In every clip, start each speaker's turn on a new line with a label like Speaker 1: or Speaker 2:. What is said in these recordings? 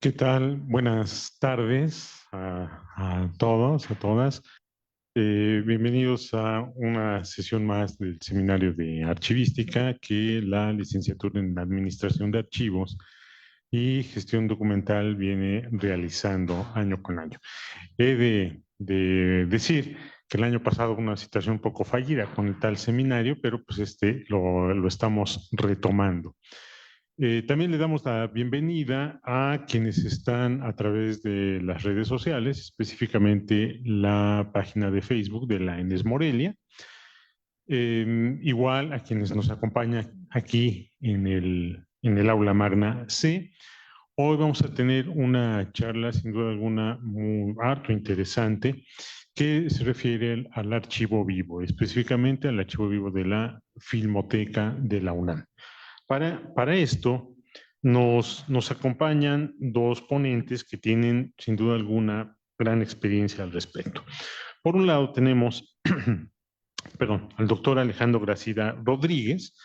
Speaker 1: ¿Qué tal? Buenas tardes a todos, a todas. Bienvenidos a una sesión más del Seminario de Archivística que la Licenciatura en Administración de Archivos y Gestión Documental viene realizando año con año. He de decir que el año pasado fue una situación un poco fallida con el tal seminario, pero pues lo estamos retomando. También le damos la bienvenida a quienes están a través de las redes sociales, específicamente la página de Facebook de la ENES Morelia. Igual a quienes nos acompañan aquí en el aula magna C. Hoy vamos a tener una charla, sin duda alguna, muy harto interesante, que se refiere al archivo vivo, específicamente al archivo vivo de la Filmoteca de la UNAM. Para esto nos acompañan dos ponentes que tienen sin duda alguna gran experiencia al respecto. Por un lado tenemos al doctor Alejandro Gracida Rodríguez.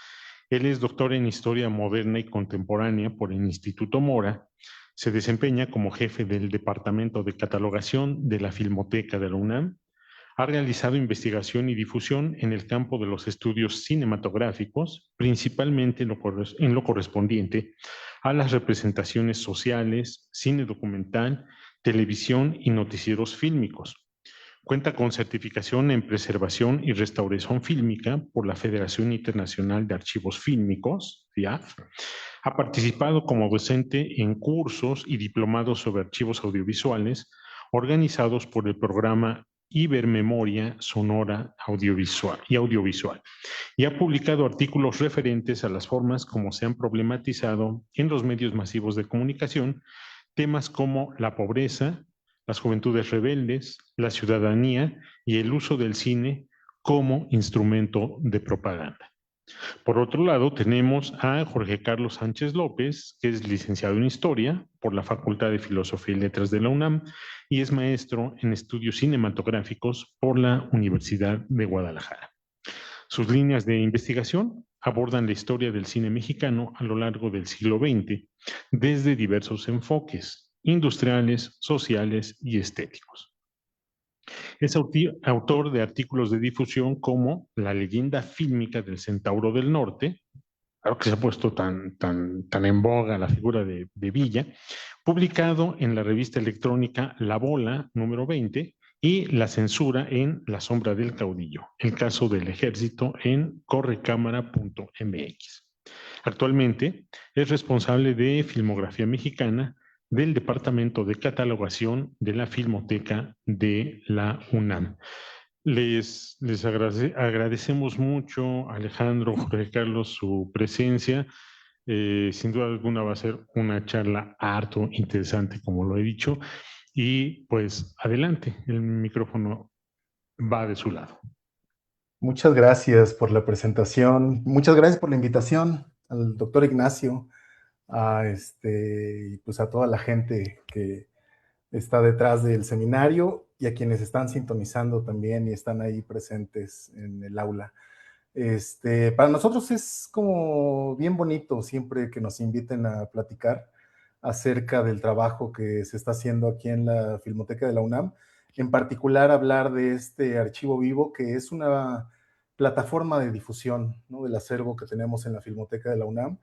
Speaker 1: Él es doctor en Historia Moderna y Contemporánea por el Instituto Mora. Se desempeña como jefe del Departamento de Catalogación de la Filmoteca de la UNAM. Ha realizado investigación y difusión en el campo de los estudios cinematográficos, principalmente en lo correspondiente a las representaciones sociales, cine documental, televisión y noticieros fílmicos. Cuenta con certificación en preservación y restauración fílmica por la Federación Internacional de Archivos Fílmicos, FIAF. Ha participado como docente en cursos y diplomados sobre archivos audiovisuales organizados por el programa Ibermemoria Sonora Audiovisual y ha publicado artículos referentes a las formas como se han problematizado en los medios masivos de comunicación temas como la pobreza, las juventudes rebeldes, la ciudadanía y el uso del cine como instrumento de propaganda. Por otro lado, tenemos a Jorge Carlos Sánchez López, que es licenciado en Historia por la Facultad de Filosofía y Letras de la UNAM y es maestro en estudios cinematográficos por la Universidad de Guadalajara. Sus líneas de investigación abordan la historia del cine mexicano a lo largo del siglo XX desde diversos enfoques industriales, sociales y estéticos. Es autor de artículos de difusión como La leyenda fílmica del Centauro del Norte, claro que se ha puesto tan en boga la figura de Villa, publicado en la revista electrónica La Bola, número 20, y La censura en La sombra del caudillo, el caso del ejército en correcámara.mx. Actualmente es responsable de Filmografía Mexicana del Departamento de Catalogación de la Filmoteca de la UNAM. Les agradecemos mucho, Alejandro, Jorge Carlos, su presencia. Sin duda alguna va a ser una charla harto interesante, como lo he dicho. Y pues adelante, el micrófono va de su lado.
Speaker 2: Muchas gracias por la presentación. Muchas gracias por la invitación al doctor Ignacio, y pues a toda la gente que está detrás del seminario y a quienes están sintonizando también y están ahí presentes en el aula. Para nosotros es como bien bonito siempre que nos inviten a platicar acerca del trabajo que se está haciendo aquí en la Filmoteca de la UNAM, en particular hablar de este archivo vivo que es una plataforma de difusión, ¿no?, del acervo que tenemos en la Filmoteca de la UNAM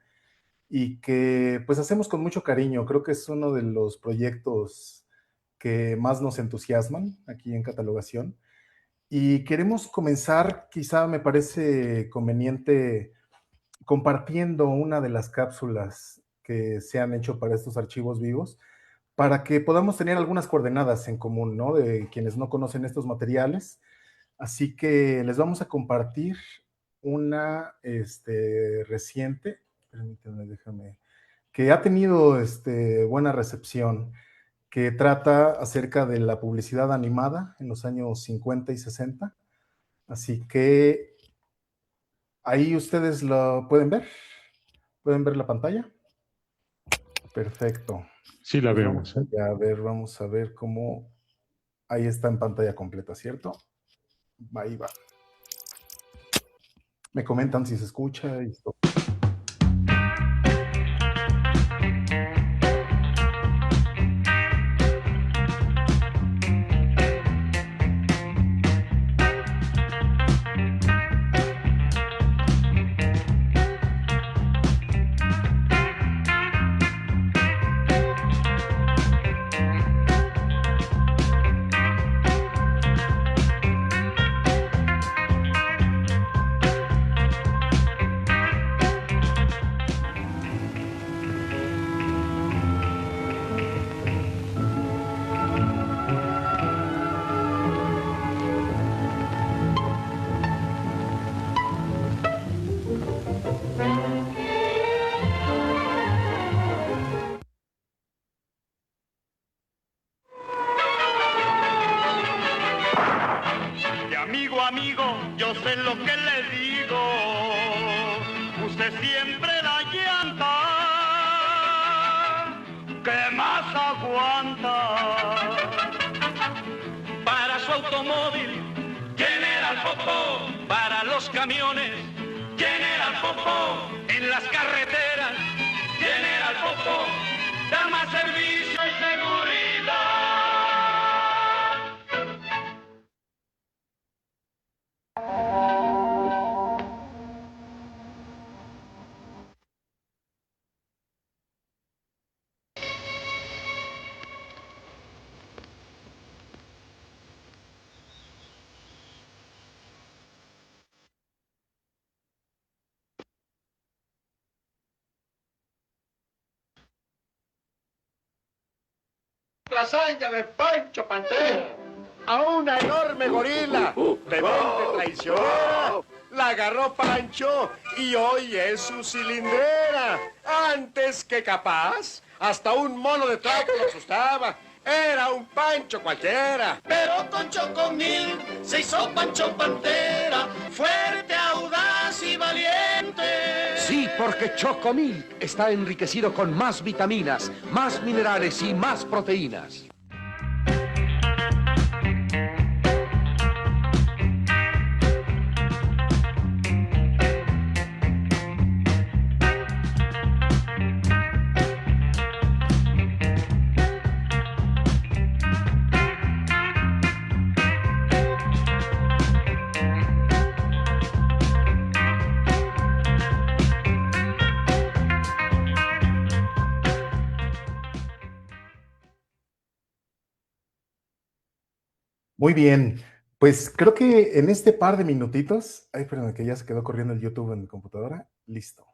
Speaker 2: y que pues hacemos con mucho cariño. Creo que es uno de los proyectos que más nos entusiasman aquí en catalogación. Y queremos comenzar, quizá me parece conveniente, compartiendo una de las cápsulas que se han hecho para estos archivos vivos, para que podamos tener algunas coordenadas en común, ¿no?, de quienes no conocen estos materiales. Así que les vamos a compartir una reciente, permítanme, déjame, que ha tenido buena recepción, que trata acerca de la publicidad animada en los años 50 y 60. Así que ahí ustedes lo pueden ver. ¿Pueden ver la pantalla? Perfecto.
Speaker 1: Sí, la
Speaker 2: Pues
Speaker 1: vemos.
Speaker 2: vamos a ver cómo... Ahí está en pantalla completa, ¿cierto? Ahí va. Me comentan si se escucha y todo.
Speaker 3: use siempre la llanta que más aguanta. Para su automóvil, General Popó. Para los camiones, General Popó. En las carreteras, General Popó. Da más servicio y seguridad.
Speaker 4: La hazaña de Pancho Pantera a una enorme gorila de mente traicionera. La agarró Pancho y hoy es su cilindrera. Antes que capaz, hasta un mono de trapo lo asustaba. Era un Pancho cualquiera. Pero con Chocomil se hizo Pancho Pantera, fuerte, audaz y valiente.
Speaker 5: Sí, porque Chocomil está enriquecido con más vitaminas, más minerales y más proteínas.
Speaker 2: Muy bien, pues creo que en este par de minutitos, ay, perdón, que ya se quedó corriendo el YouTube en mi computadora, listo.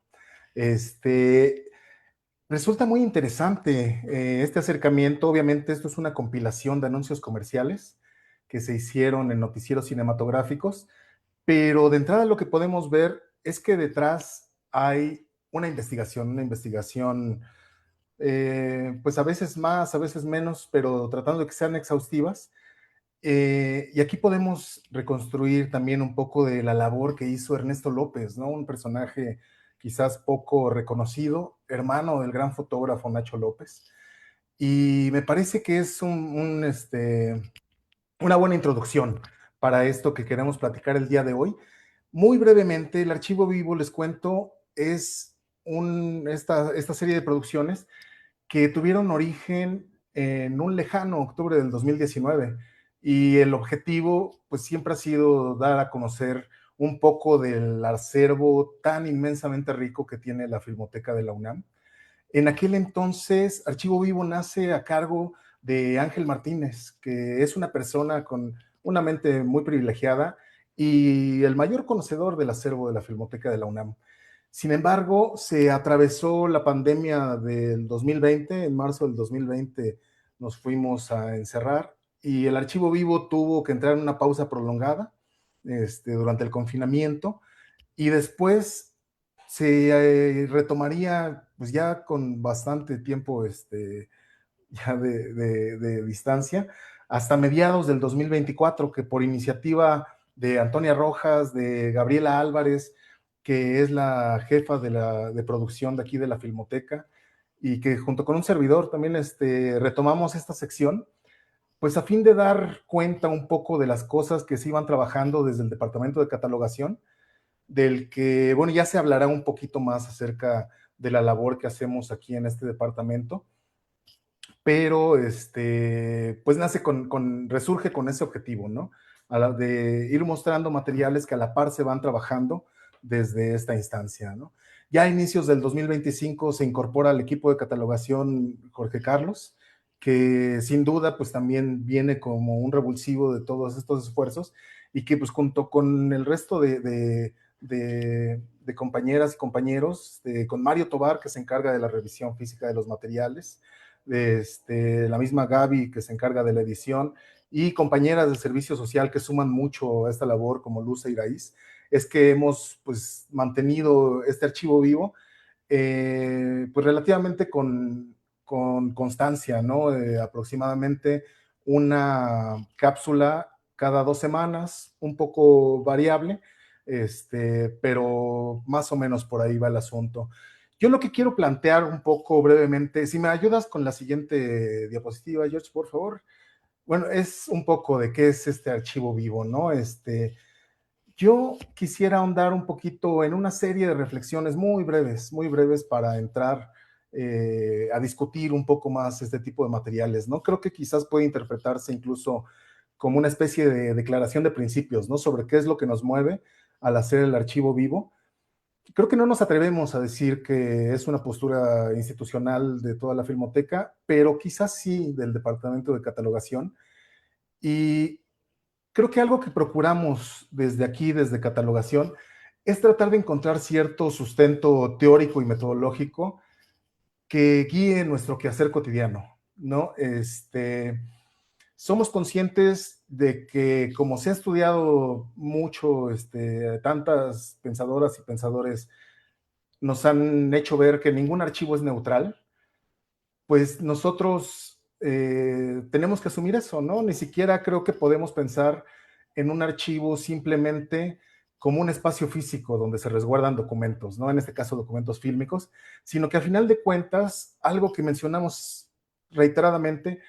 Speaker 2: Resulta muy interesante este acercamiento. Obviamente esto es una compilación de anuncios comerciales que se hicieron en noticieros cinematográficos, pero de entrada lo que podemos ver es que detrás hay una investigación pues a veces más, a veces menos, pero tratando de que sean exhaustivas. Y aquí podemos reconstruir también un poco de la labor que hizo Ernesto López, ¿no? Un personaje quizás poco reconocido, hermano del gran fotógrafo Nacho López. Y me parece que es una buena introducción para esto que queremos platicar el día de hoy. Muy brevemente, el Archivo Vivo, les cuento, es esta serie de producciones que tuvieron origen en un lejano octubre del 2019 y el objetivo pues siempre ha sido dar a conocer un poco del acervo tan inmensamente rico que tiene la Filmoteca de la UNAM. En aquel entonces, Archivo Vivo nace a cargo de Ángel Martínez, que es una persona con una mente muy privilegiada y el mayor conocedor del acervo de la Filmoteca de la UNAM. Sin embargo, se atravesó la pandemia del 2020, en marzo del 2020 nos fuimos a encerrar y el Archivo Vivo tuvo que entrar en una pausa prolongada durante el confinamiento y después se retomaría pues ya con bastante tiempo ya de distancia hasta mediados del 2024, que por iniciativa de Antonia Rojas, de Gabriela Álvarez, que es la jefa de producción de aquí de la Filmoteca, y que junto con un servidor también retomamos esta sección, pues a fin de dar cuenta un poco de las cosas que se iban trabajando desde el departamento de catalogación, del que, bueno, ya se hablará un poquito más acerca de la labor que hacemos aquí en este departamento, pero pues resurge con ese objetivo, ¿no? A la de ir mostrando materiales que a la par se van trabajando desde esta instancia, ¿no? Ya a inicios del 2025 se incorpora al equipo de catalogación Jorge Carlos, que sin duda pues también viene como un revulsivo de todos estos esfuerzos y que pues junto con el resto de compañeras y compañeros, con Mario Tobar, que se encarga de la revisión física de los materiales, la misma Gaby, que se encarga de la edición, y compañeras de servicio social que suman mucho a esta labor, como Luz Iraíz, es que hemos pues mantenido este archivo vivo, pues relativamente con constancia, ¿no? Aproximadamente una cápsula cada 2 semanas, un poco variable, pero más o menos por ahí va el asunto. Yo lo que quiero plantear un poco brevemente, si me ayudas con la siguiente diapositiva, George, por favor. Bueno, es un poco de qué es este archivo vivo, ¿no? Yo quisiera ahondar un poquito en una serie de reflexiones muy breves para entrar a discutir un poco más este tipo de materiales, ¿no? Creo que quizás puede interpretarse incluso como una especie de declaración de principios, ¿no? Sobre qué es lo que nos mueve al hacer el archivo vivo. Creo que no nos atrevemos a decir que es una postura institucional de toda la Filmoteca, pero quizás sí del Departamento de Catalogación. Y creo que algo que procuramos desde aquí, desde Catalogación, es tratar de encontrar cierto sustento teórico y metodológico que guíe nuestro quehacer cotidiano, ¿no? Somos conscientes de que como se ha estudiado mucho, tantas pensadoras y pensadores nos han hecho ver que ningún archivo es neutral, pues nosotros tenemos que asumir eso, ¿no? Ni siquiera creo que podemos pensar en un archivo simplemente como un espacio físico donde se resguardan documentos, ¿no? En este caso, documentos fílmicos, sino que a final de cuentas, algo que mencionamos reiteradamente,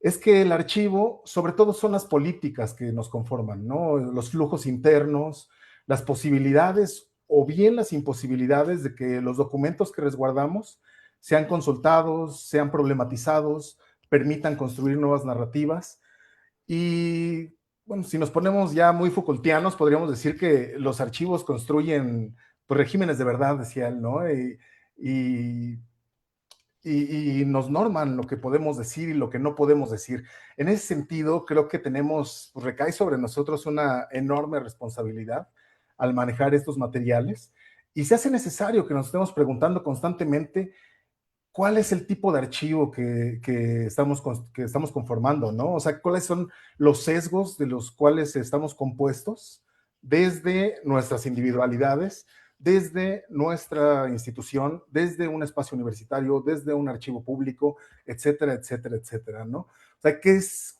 Speaker 2: es que el archivo, sobre todo, son las políticas que nos conforman, ¿no? Los flujos internos, las posibilidades o bien las imposibilidades de que los documentos que resguardamos sean consultados, sean problematizados, permitan construir nuevas narrativas. Y bueno, si nos ponemos ya muy Foucaultianos, podríamos decir que los archivos construyen pues, regímenes de verdad, decía él, ¿no? Y y nos norman lo que podemos decir y lo que no podemos decir. En ese sentido, creo que tenemos, pues, recae sobre nosotros una enorme responsabilidad al manejar estos materiales y se hace necesario que nos estemos preguntando constantemente cuál es el tipo de archivo que estamos conformando, ¿no? O sea, cuáles son los sesgos de los cuales estamos compuestos desde nuestras individualidades, desde nuestra institución, desde un espacio universitario, desde un archivo público, etcétera, etcétera, etcétera, ¿no? O sea,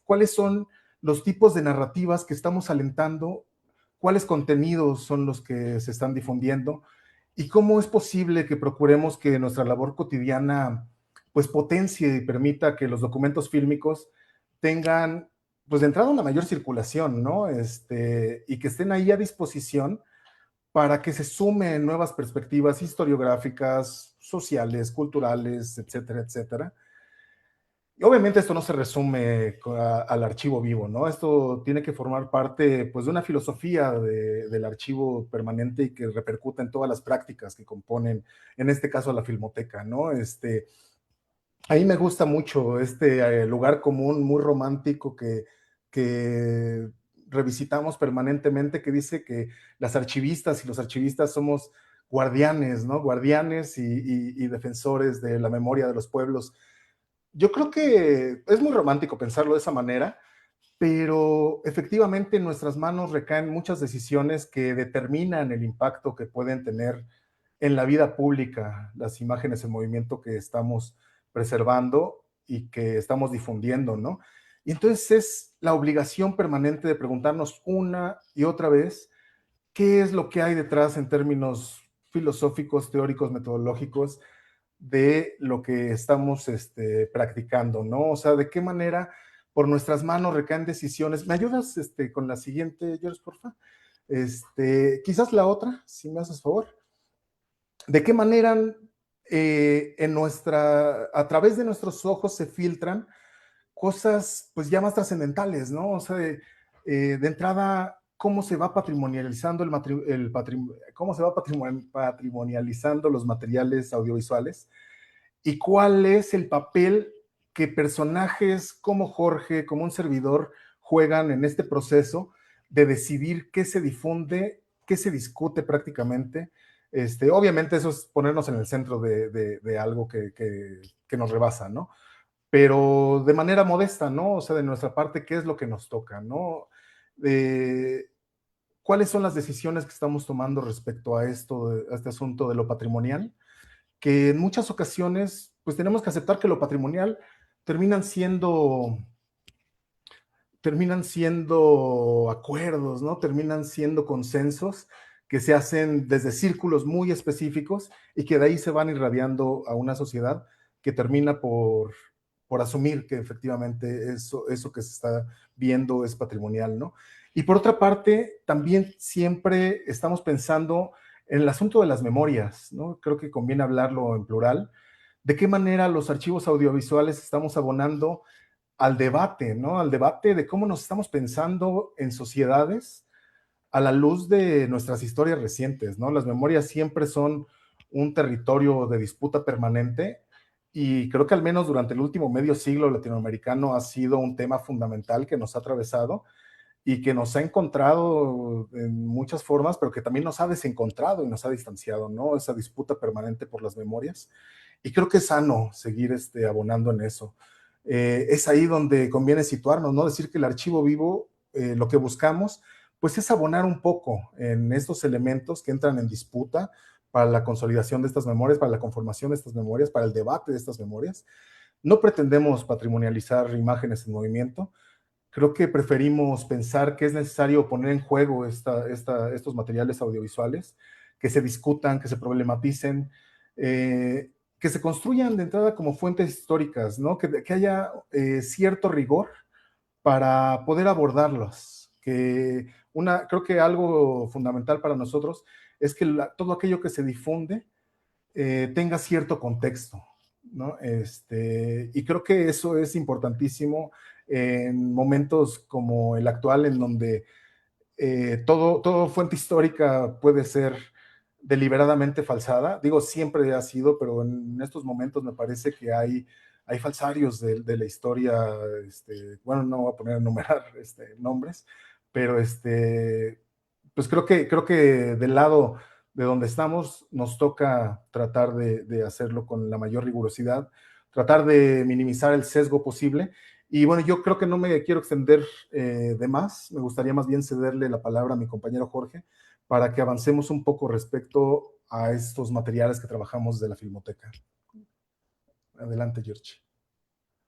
Speaker 2: ¿cuáles son los tipos de narrativas que estamos alentando? ¿Cuáles contenidos son los que se están difundiendo? ¿Y cómo es posible que procuremos que nuestra labor cotidiana pues potencie y permita que los documentos fílmicos tengan pues de entrada una mayor circulación, ¿no? Y que estén ahí a disposición para que se sumen nuevas perspectivas historiográficas, sociales, culturales, etcétera, etcétera. Y obviamente esto no se resume al archivo vivo, ¿no? Esto tiene que formar parte, pues, de una filosofía del archivo permanente y que repercuta en todas las prácticas que componen, en este caso, la Filmoteca, ¿no? A mí me gusta mucho este lugar común muy romántico que revisitamos permanentemente, que dice que las archivistas y los archivistas somos guardianes, ¿no? Guardianes y defensores de la memoria de los pueblos. Yo creo que es muy romántico pensarlo de esa manera, pero efectivamente en nuestras manos recaen muchas decisiones que determinan el impacto que pueden tener en la vida pública las imágenes en movimiento que estamos preservando y que estamos difundiendo, ¿no? Y entonces es la obligación permanente de preguntarnos una y otra vez qué es lo que hay detrás en términos filosóficos, teóricos, metodológicos, de lo que estamos practicando, ¿no? O sea, de qué manera por nuestras manos recaen decisiones. ¿Me ayudas con la siguiente, George, porfa? Quizás la otra, si me haces favor. ¿De qué manera a través de nuestros ojos se filtran cosas pues ya más trascendentales, ¿no? O sea, de entrada, cómo se va patrimonializando cómo se va patrimonializando los materiales audiovisuales y cuál es el papel que personajes como Jorge, como un servidor, juegan en este proceso de decidir qué se difunde, qué se discute prácticamente. Obviamente eso es ponernos en el centro de algo que nos rebasa, ¿no? Pero de manera modesta, ¿no? O sea, de nuestra parte, ¿qué es lo que nos toca, ¿no? ¿Cuáles son las decisiones que estamos tomando respecto a este asunto de lo patrimonial? Que en muchas ocasiones, pues tenemos que aceptar que lo patrimonial terminan siendo acuerdos, ¿no? Terminan siendo consensos que se hacen desde círculos muy específicos y que de ahí se van irradiando a una sociedad que termina por asumir que efectivamente eso que se está viendo es patrimonial, ¿no? Y por otra parte, también siempre estamos pensando en el asunto de las memorias, ¿no? Creo que conviene hablarlo en plural. ¿De qué manera los archivos audiovisuales estamos abonando al debate, ¿no? Al debate de cómo nos estamos pensando en sociedades a la luz de nuestras historias recientes, ¿no? Las memorias siempre son un territorio de disputa permanente y creo que al menos durante el último medio siglo latinoamericano ha sido un tema fundamental que nos ha atravesado y que nos ha encontrado en muchas formas, pero que también nos ha desencontrado y nos ha distanciado, ¿no? Esa disputa permanente por las memorias. Y creo que es sano seguir abonando en eso. Es ahí donde conviene situarnos, ¿no? Decir que el archivo vivo, lo que buscamos, pues es abonar un poco en estos elementos que entran en disputa para la consolidación de estas memorias, para la conformación de estas memorias, para el debate de estas memorias. No pretendemos patrimonializar imágenes en movimiento. Creo que preferimos pensar que es necesario poner en juego estos materiales audiovisuales, que se discutan, que se problematicen, que se construyan de entrada como fuentes históricas, ¿no? Que haya cierto rigor para poder abordarlos. Creo que algo fundamental para nosotros es que todo aquello que se difunde tenga cierto contexto, ¿no? Y creo que eso es importantísimo en momentos como el actual, en donde todo fuente histórica puede ser deliberadamente falsada. Digo, siempre ha sido, pero en estos momentos me parece que hay falsarios de la historia. Bueno, no voy a poner a enumerar nombres, pero pues creo que del lado de donde estamos nos toca tratar de hacerlo con la mayor rigurosidad, tratar de minimizar el sesgo posible. Y bueno, yo creo que no me quiero extender de más, me gustaría más bien cederle la palabra a mi compañero Jorge para que avancemos un poco respecto a estos materiales que trabajamos de la Filmoteca. Adelante, George.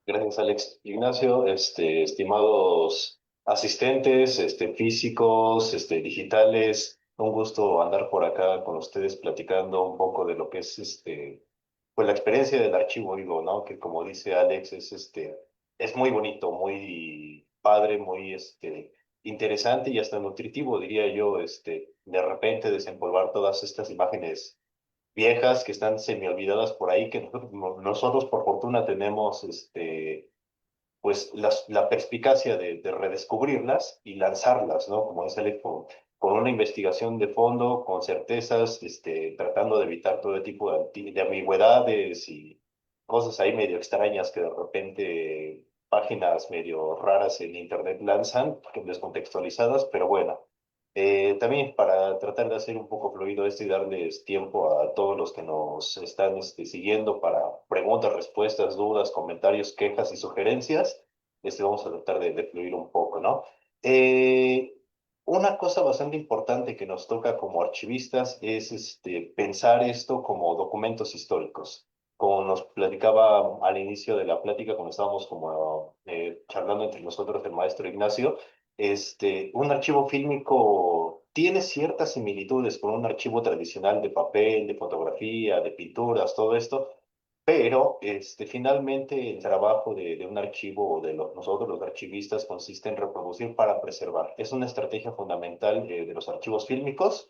Speaker 6: Gracias, Alex. Ignacio, estimados asistentes, físicos, digitales, un gusto andar por acá con ustedes platicando un poco de lo que es, pues la experiencia del archivo vivo, ¿no? Que como dice Alex, es muy bonito, muy padre, muy, interesante y hasta nutritivo, diría yo, de repente desempolvar todas estas imágenes viejas que están semi olvidadas por ahí, que nosotros por fortuna tenemos pues la perspicacia de redescubrirlas y lanzarlas, ¿no? Como dice Alex, con una investigación de fondo, con certezas, tratando de evitar todo tipo de ambigüedades y cosas ahí medio extrañas que de repente páginas medio raras en internet lanzan, descontextualizadas, pero bueno. También para tratar de hacer un poco fluido esto y darles tiempo a todos los que nos están siguiendo para preguntas, respuestas, dudas, comentarios, quejas y sugerencias, vamos a tratar de fluir un poco, ¿no? Eh, una cosa bastante importante que nos toca como archivistas es pensar esto como documentos históricos. Como nos platicaba al inicio de la plática, cuando estábamos como charlando entre nosotros el maestro Ignacio, un archivo fílmico tiene ciertas similitudes con un archivo tradicional de papel, de fotografía, de pinturas, todo esto, pero finalmente el trabajo de un archivo o de nosotros los archivistas consiste en reproducir para preservar. Es una estrategia fundamental de los archivos fílmicos.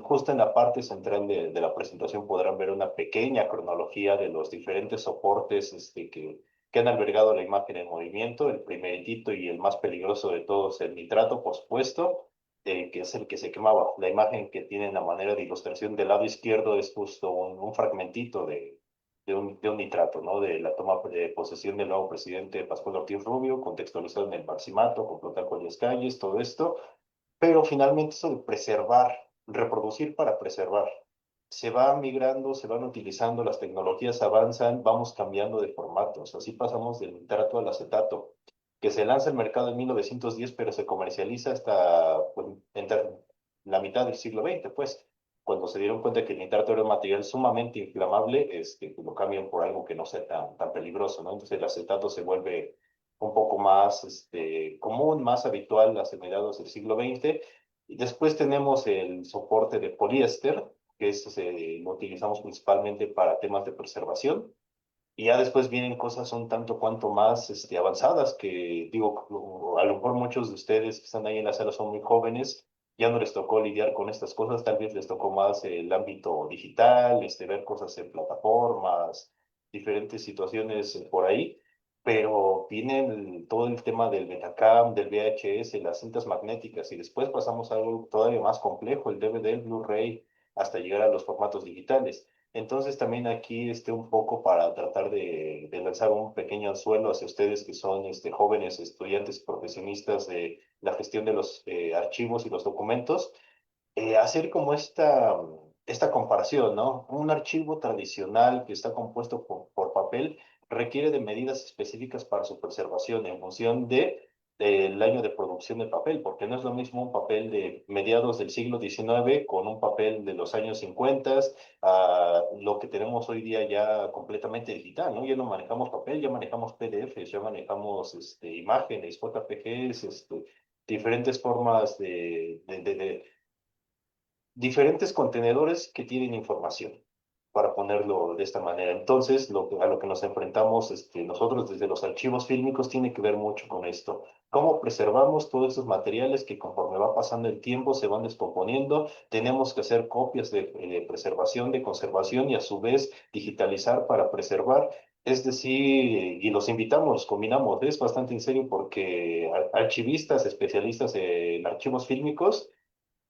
Speaker 6: Justo en la parte central de la presentación podrán ver una pequeña cronología de los diferentes soportes que han albergado la imagen en movimiento. El primeritito y el más peligroso de todos, el nitrato, por supuesto, que es el que se quemaba. La imagen que tiene la manera de ilustración del lado izquierdo es justo un fragmentito de un nitrato, ¿no? De la toma de posesión del nuevo presidente Pascual Ortiz Rubio, contextualizado en el Maximato, con Plutarco Elías Calles, todo esto. Pero finalmente eso de preservar, reproducir para preservar, se va migrando, se van utilizando, las tecnologías avanzan, vamos cambiando de formatos. Así pasamos del nitrato al acetato, que se lanza al mercado en 1910, pero se comercializa hasta pues, entre la mitad del siglo XX, pues, cuando se dieron cuenta que el nitrato era un material sumamente inflamable, lo cambian por algo que no sea tan peligroso, ¿no? Entonces el acetato se vuelve un poco más común, más habitual hacia mediados del siglo XX, Y después tenemos el soporte de poliéster, que lo utilizamos principalmente para temas de preservación. Y ya después vienen cosas un tanto cuanto más avanzadas que, digo, a lo mejor muchos de ustedes que están ahí en la sala son muy jóvenes, ya no les tocó lidiar con estas cosas, tal vez les tocó más el ámbito digital, ver cosas en plataformas, diferentes situaciones por ahí, pero viene todo el tema del Betacam, del VHS, las cintas magnéticas, y después pasamos a algo todavía más complejo, el DVD, el Blu-ray, hasta llegar a los formatos digitales. Entonces también aquí un poco para tratar de lanzar un pequeño anzuelo hacia ustedes que son jóvenes estudiantes profesionistas de la gestión de los archivos y los documentos, hacer como esta comparación, ¿no? Un archivo tradicional que está compuesto por papel requiere de medidas específicas para su preservación en función del año de producción de papel, porque no es lo mismo un papel de mediados del siglo XIX con un papel de los años 50 a lo que tenemos hoy día ya completamente digital, ¿no? Ya no manejamos papel, ya manejamos PDFs, ya manejamos imágenes, JPGs, diferentes formas diferentes contenedores que tienen información, para ponerlo de esta manera. Entonces, a lo que nos enfrentamos nosotros desde los archivos fílmicos tiene que ver mucho con esto. Cómo preservamos todos esos materiales que conforme va pasando el tiempo se van descomponiendo. Tenemos que hacer copias de preservación, de conservación y a su vez digitalizar para preservar. Es decir, y los invitamos, los combinamos. Es bastante en serio porque archivistas, especialistas en archivos fílmicos,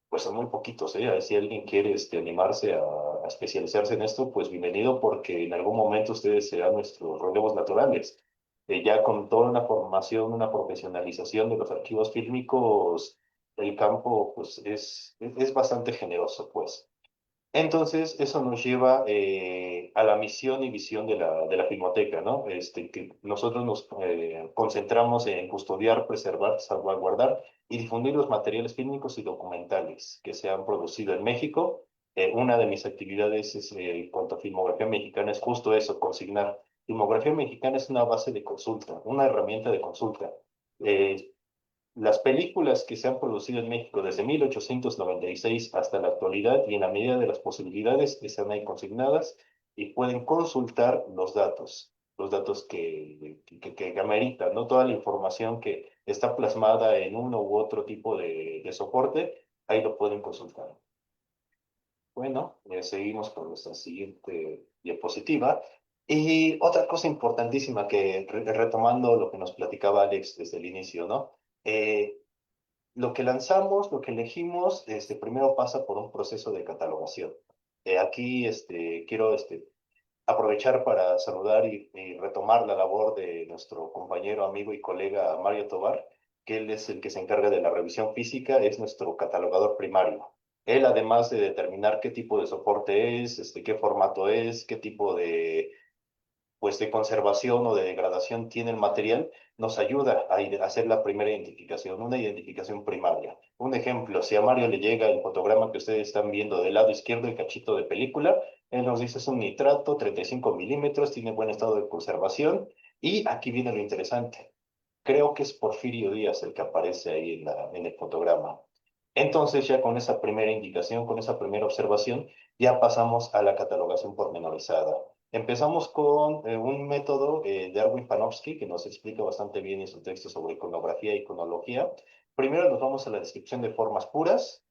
Speaker 6: pues son muy poquitos, ¿eh? Si alguien quiere animarse a especializarse en esto, pues bienvenido, porque en algún momento ustedes serán nuestros relevos naturales. Ya con toda una formación, una profesionalización de los archivos fílmicos, el campo pues es bastante generoso, pues. Entonces, eso nos lleva a la misión y visión de la Filmoteca, ¿no? Que nosotros nos concentramos en custodiar, preservar, salvaguardar y difundir los materiales fílmicos y documentales que se han producido en México. Una de mis actividades en cuanto a filmografía mexicana es justo eso, consignar. Filmografía mexicana es una base de consulta, una herramienta de consulta. Eh, las películas que se han producido en México desde 1896 hasta la actualidad y en la medida de las posibilidades están ahí consignadas y pueden consultar los datos que ameritan, ¿no? Toda la información que está plasmada en uno u otro tipo de soporte, ahí lo pueden consultar. Bueno, seguimos con nuestra siguiente diapositiva. Y otra cosa importantísima que, retomando lo que nos platicaba Alex desde el inicio, ¿no? Lo que lanzamos, lo que elegimos, primero pasa por un proceso de catalogación. Aquí quiero aprovechar para saludar y retomar la labor de nuestro compañero, amigo y colega Mario Tobar, que él es el que se encarga de la revisión física, es nuestro catalogador primario. Él, además de determinar qué tipo de soporte es, qué formato es, qué tipo de conservación o de degradación tiene el material, nos ayuda a hacer la primera identificación, una identificación primaria. Un ejemplo, si a Mario le llega el fotograma que ustedes están viendo del lado izquierdo, el cachito de película, él nos dice es un nitrato, 35 milímetros, tiene buen estado de conservación, y aquí viene lo interesante. Creo que es Porfirio Díaz el que aparece ahí en el fotograma. Entonces, ya con esa primera indicación, con esa primera observación, ya pasamos a la catalogación pormenorizada. Empezamos con un método de Erwin Panofsky que nos explica bastante bien en su texto sobre iconografía e iconología. Primero nos vamos a la descripción de formas puras.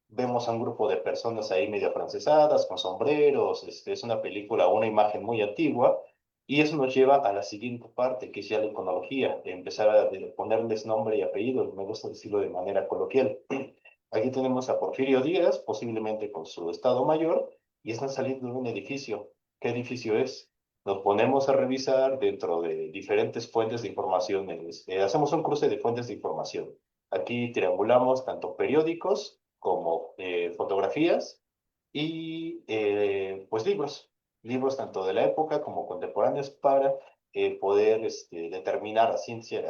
Speaker 6: Vemos a un grupo de personas ahí medio afrancesadas, con sombreros. Es una película, una imagen muy antigua. Y eso nos lleva a la siguiente parte, que es ya la iconología, de empezar a ponerles nombre y apellido. Me gusta decirlo de manera coloquial. Aquí tenemos a Porfirio Díaz, posiblemente con su estado mayor, y están saliendo de un edificio. ¿Qué edificio es? Nos ponemos a revisar dentro de diferentes fuentes de información. Hacemos un cruce de fuentes de información. Aquí triangulamos tanto periódicos como fotografías y pues libros tanto de la época como contemporáneos para poder determinar a ciencia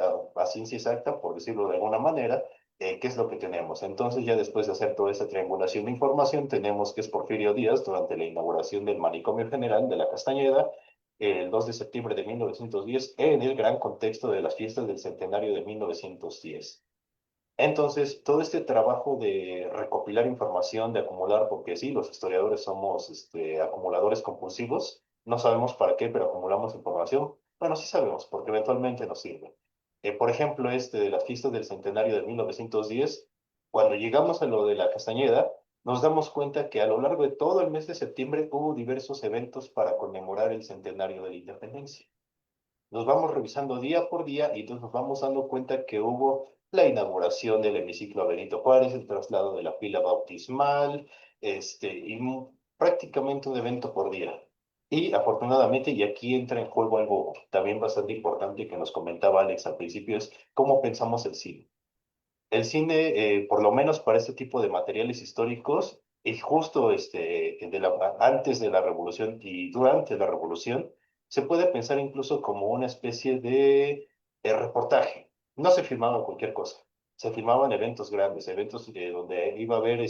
Speaker 6: exacta, por decirlo de alguna manera, qué es lo que tenemos. Entonces, ya después de hacer toda esa triangulación de información, tenemos que es Porfirio Díaz durante la inauguración del Manicomio General de la Castañeda, el 2 de septiembre de 1910, en el gran contexto de las fiestas del centenario de 1910. Entonces, todo este trabajo de recopilar información, de acumular, porque sí, los historiadores somos acumuladores compulsivos, no sabemos para qué, pero acumulamos información. Bueno, sí sabemos, porque eventualmente nos sirve. Por ejemplo, de las fiestas del centenario de 1910, cuando llegamos a lo de la Castañeda, nos damos cuenta que a lo largo de todo el mes de septiembre hubo diversos eventos para conmemorar el centenario de la independencia. Nos vamos revisando día por día y entonces nos vamos dando cuenta que hubo la inauguración del hemiciclo Benito Juárez, el traslado de la pila bautismal, prácticamente un evento por día. Y afortunadamente, y aquí entra en juego algo también bastante importante que nos comentaba Alex al principio, es cómo pensamos el cine. El cine, por lo menos para este tipo de materiales históricos, y justo antes de la Revolución y durante la Revolución, se puede pensar incluso como una especie de reportaje. No se filmaba cualquier cosa. Se filmaban eventos grandes, eventos donde iba a haber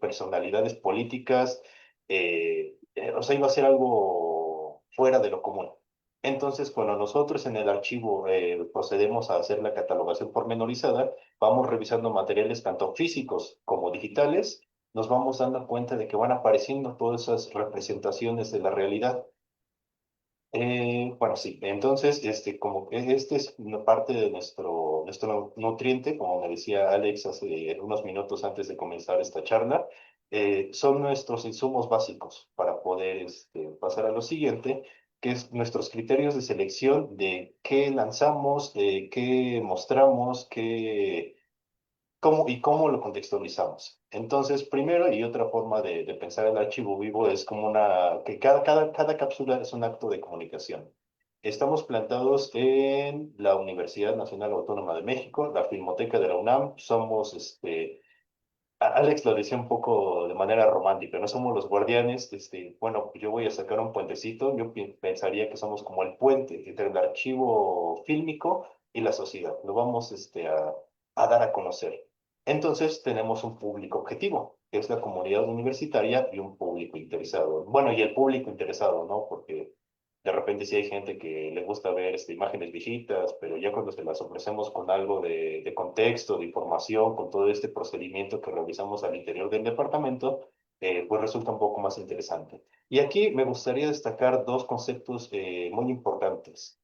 Speaker 6: personalidades políticas, o sea, iba a ser algo fuera de lo común. Entonces, cuando nosotros en el archivo procedemos a hacer la catalogación pormenorizada, vamos revisando materiales tanto físicos como digitales, nos vamos dando cuenta de que van apareciendo todas esas representaciones de la realidad. Bueno, sí, entonces, como que este es una parte de nuestro nutriente, como me decía Alex hace unos minutos antes de comenzar esta charla, son nuestros insumos básicos para poder pasar a lo siguiente, que es nuestros criterios de selección de qué lanzamos, qué mostramos, cómo lo contextualizamos. Entonces, primero, y otra forma de pensar el archivo vivo es como que cada cápsula es un acto de comunicación. Estamos plantados en la Universidad Nacional Autónoma de México, la Filmoteca de la UNAM. Somos, Alex lo decía un poco de manera romántica, no somos los guardianes. Bueno, yo voy a sacar un puentecito, yo pensaría que somos como el puente entre el archivo fílmico y la sociedad. Lo vamos, a dar a conocer. Entonces tenemos un público objetivo, que es la comunidad universitaria, y un público interesado. Bueno, y el público interesado, ¿no? Porque de repente sí hay gente que le gusta ver imágenes viejitas, pero ya cuando se las ofrecemos con algo de contexto, de información, con todo este procedimiento que realizamos al interior del departamento, pues resulta un poco más interesante. Y aquí me gustaría destacar dos conceptos muy importantes.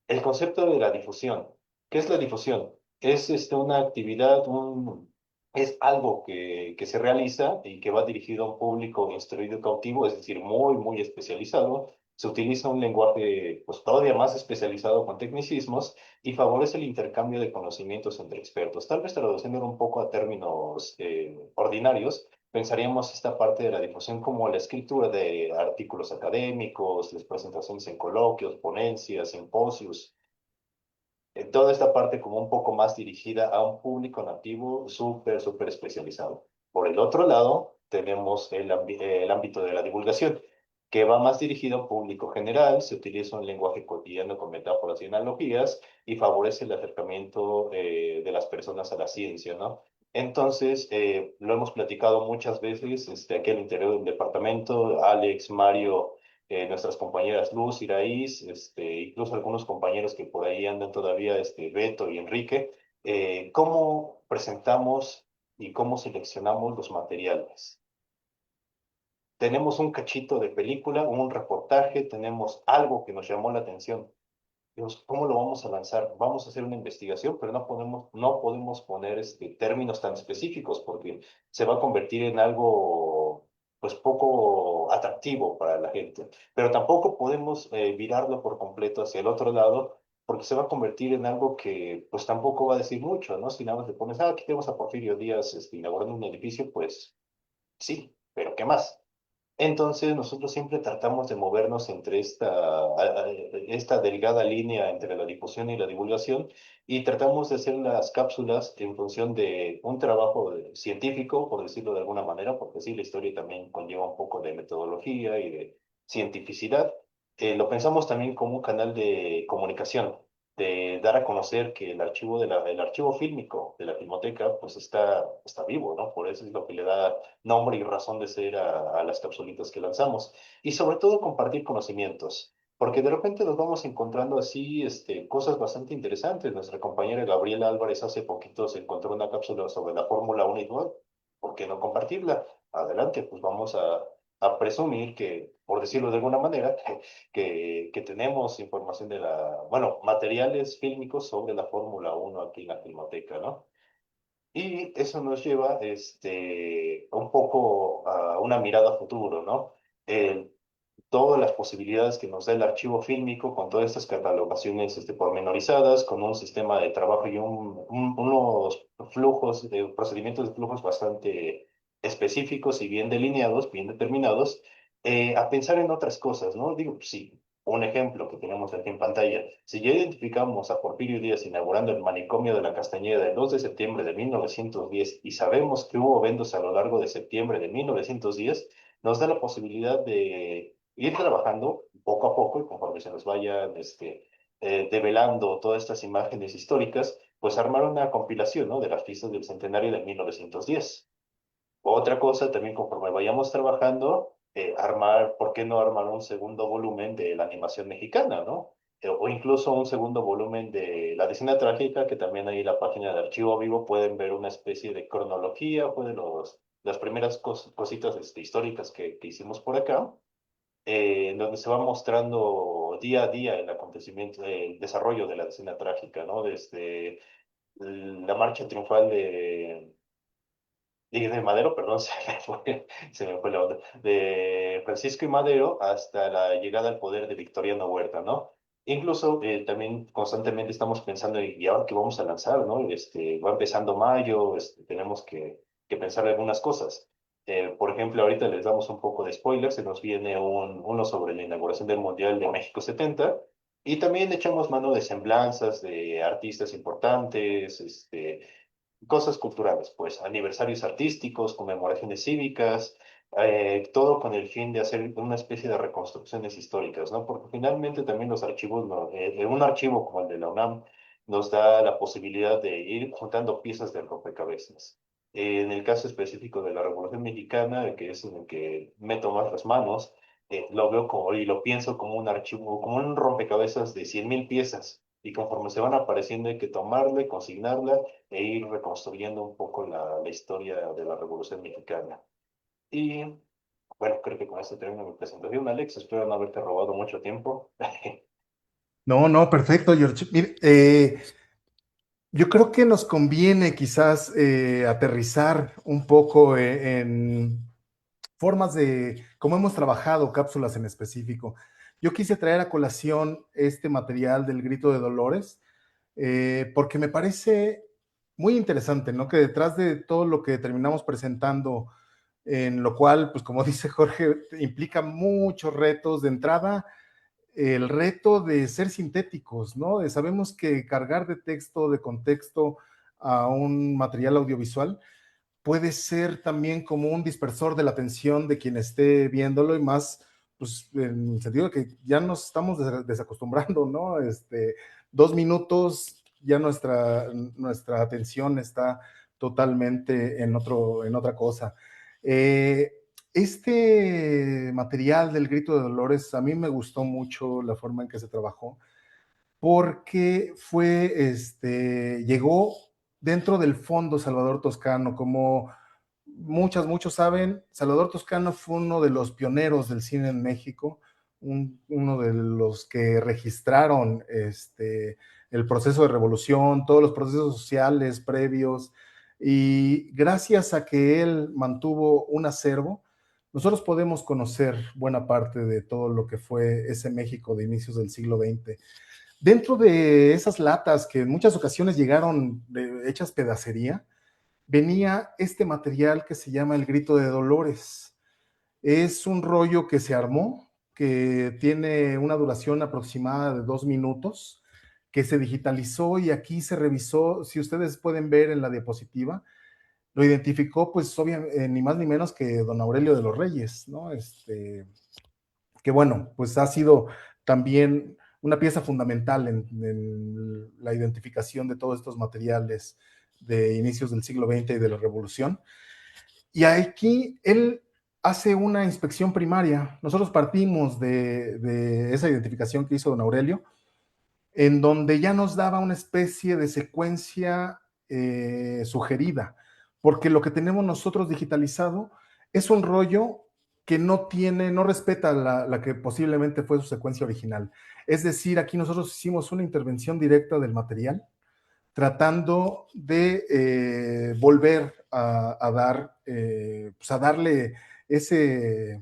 Speaker 6: El concepto de la difusión. ¿Qué es la difusión? Es una actividad, es algo que se realiza y que va dirigido a un público instruido y cautivo, es decir, muy, muy especializado. Se utiliza un lenguaje pues, todavía más especializado con tecnicismos y favorece el intercambio de conocimientos entre expertos. Tal vez traduciéndolo un poco a términos ordinarios, pensaríamos esta parte de la difusión como la escritura de artículos académicos, las presentaciones en coloquios, ponencias, simposios, toda esta parte como un poco más dirigida a un público nativo súper, súper especializado. Por el otro lado, tenemos el ámbito de la divulgación, que va más dirigido a un público general, se utiliza un lenguaje cotidiano con metáforas y analogías y favorece el acercamiento de las personas a la ciencia, ¿no? Entonces, lo hemos platicado muchas veces aquí al interior del departamento, Alex, Mario, nuestras compañeras Luz, Iraís, incluso algunos compañeros que por ahí andan todavía, Beto y Enrique, cómo presentamos y cómo seleccionamos los materiales. Tenemos un cachito de película, un reportaje, tenemos algo que nos llamó la atención. Dios, ¿cómo lo vamos a lanzar? Vamos a hacer una investigación, pero no podemos poner términos tan específicos porque se va a convertir en algo pues poco atractivo para la gente. Pero tampoco podemos virarlo por completo hacia el otro lado porque se va a convertir en algo que pues tampoco va a decir mucho, ¿no? Si nada más le pones, aquí tenemos a Porfirio Díaz inaugurando un edificio, pues sí, pero ¿qué más? Entonces, nosotros siempre tratamos de movernos entre esta delgada línea entre la difusión y la divulgación y tratamos de hacer las cápsulas en función de un trabajo científico, por decirlo de alguna manera, porque sí, la historia también conlleva un poco de metodología y de cientificidad. Lo pensamos también como un canal de comunicación, de dar a conocer que el archivo fílmico de la Filmoteca pues está vivo, ¿no? Por eso es lo que le da nombre y razón de ser a las capsulitas que lanzamos. Y sobre todo compartir conocimientos. porque de repente nos vamos encontrando así cosas bastante interesantes. Nuestra compañera Gabriela Álvarez hace poquito se encontró una cápsula sobre la Fórmula 1 y bueno, ¿por qué no compartirla? Adelante, pues vamos a presumir que, por decirlo de alguna manera, que tenemos información bueno, materiales fílmicos sobre la Fórmula 1 aquí en la Filmoteca, ¿no? Y eso nos lleva un poco a una mirada a futuro, ¿no? Todas las posibilidades que nos da el archivo fílmico con todas estas catalogaciones pormenorizadas, con un sistema de trabajo y unos flujos, procedimientos de flujos bastante específicos y bien delineados, bien determinados, a pensar en otras cosas, ¿no? Digo, sí, un ejemplo que tenemos aquí en pantalla. Si ya identificamos a Porfirio Díaz inaugurando el manicomio de la Castañeda el 2 de septiembre de 1910 y sabemos que hubo eventos a lo largo de septiembre de 1910, nos da la posibilidad de ir trabajando poco a poco y conforme se nos vayan develando todas estas imágenes históricas, pues armar una compilación, ¿no? De las fiestas del centenario de 1910. Otra cosa, también conforme vayamos trabajando, armar, ¿por qué no armar un segundo volumen de la animación mexicana, ¿no? O incluso un segundo volumen de la decena trágica, que también ahí en la página de Archivo Vivo pueden ver una especie de cronología, pues de las primeras cositas históricas que hicimos por acá, en donde se va mostrando día a día el acontecimiento, el desarrollo de la decena trágica, ¿no? Desde la marcha triunfal de Madero, perdón, se me fue la onda, de Francisco y Madero hasta la llegada al poder de Victoriano Huerta, ¿no? Incluso también constantemente estamos pensando, ¿y ahora qué vamos a lanzar, no? Va empezando mayo, tenemos que pensar algunas cosas. Por ejemplo, ahorita les damos un poco de spoiler, se nos viene uno sobre la inauguración del Mundial de México 70, y también echamos mano de semblanzas de artistas importantes, cosas culturales, pues aniversarios artísticos, conmemoraciones cívicas, todo con el fin de hacer una especie de reconstrucciones históricas, ¿no? Porque finalmente también los archivos, un archivo como el de la UNAM nos da la posibilidad de ir juntando piezas del rompecabezas. En el caso específico de la Revolución Mexicana, que es en el que meto más las manos, lo veo como, y lo pienso como un archivo, como un rompecabezas de 100,000 piezas. Y conforme se van apareciendo hay que tomarla y consignarla e ir reconstruyendo un poco la historia de la Revolución Mexicana. Y bueno, creo que con esto termino mi presentación, Alex. Espero no haberte robado mucho tiempo.
Speaker 2: No, no, perfecto, George. Mire, yo creo que nos conviene quizás aterrizar un poco en formas de cómo hemos trabajado cápsulas en específico. Yo quise traer a colación este material del Grito de Dolores porque me parece muy interesante, ¿no? Que detrás de todo lo que terminamos presentando, en lo cual, pues como dice Jorge, implica muchos retos de entrada, el reto de ser sintéticos, ¿no? Sabemos que cargar de texto, de contexto a un material audiovisual puede ser también como un dispersor de la atención de quien esté viéndolo y más, pues en el sentido de que ya nos estamos desacostumbrando, ¿no? 2 minutos, ya nuestra atención está totalmente en otra cosa. Eh, este material del Grito de Dolores, a mí me gustó mucho la forma en que se trabajó, porque llegó dentro del fondo Salvador Toscano. Como muchos saben, Salvador Toscano fue uno de los pioneros del cine en México, uno de los que registraron el proceso de revolución, todos los procesos sociales previos, y gracias a que él mantuvo un acervo, nosotros podemos conocer buena parte de todo lo que fue ese México de inicios del siglo XX. Dentro de esas latas que en muchas ocasiones llegaron hechas pedacería, venía este material que se llama El Grito de Dolores. Es un rollo que se armó, que tiene una duración aproximada de 2 minutos, que se digitalizó y aquí se revisó. Si ustedes pueden ver en la diapositiva, lo identificó, pues, obviamente, ni más ni menos que don Aurelio de los Reyes, ¿no? Que bueno, pues ha sido también una pieza fundamental en la identificación de todos estos materiales de inicios del siglo XX y de la Revolución. Y aquí él hace una inspección primaria. Nosotros partimos de esa identificación que hizo don Aurelio, en donde ya nos daba una especie de secuencia sugerida, porque lo que tenemos nosotros digitalizado es un rollo que no respeta la que posiblemente fue su secuencia original. Es decir, aquí nosotros hicimos una intervención directa del material, tratando de volver a dar, pues a darle ese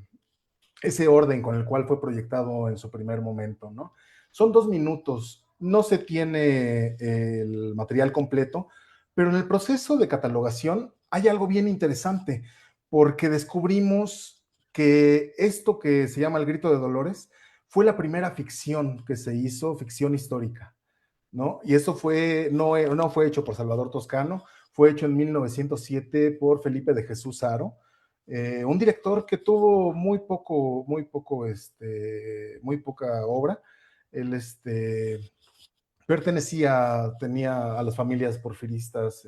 Speaker 2: orden con el cual fue proyectado en su primer momento, ¿no? Son 2 minutos, no se tiene el material completo, pero en el proceso de catalogación hay algo bien interesante, porque descubrimos que esto que se llama El Grito de Dolores fue la primera ficción que se hizo, ficción histórica, ¿no? Y eso no fue hecho por Salvador Toscano, fue hecho en 1907 por Felipe de Jesús Haro, un director que tuvo muy poca obra. Él tenía a las familias porfiristas,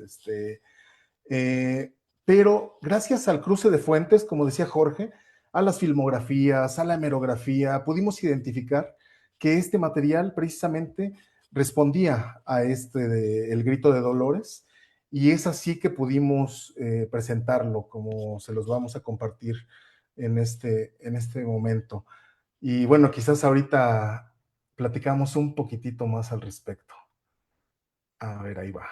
Speaker 2: pero gracias al cruce de fuentes, como decía Jorge, a las filmografías, a la hemerografía, pudimos identificar que este material precisamente respondía a El Grito de Dolores, y es así que pudimos presentarlo, como se los vamos a compartir en este momento. Y bueno, quizás ahorita platicamos un poquitito más al respecto. A ver, ahí va.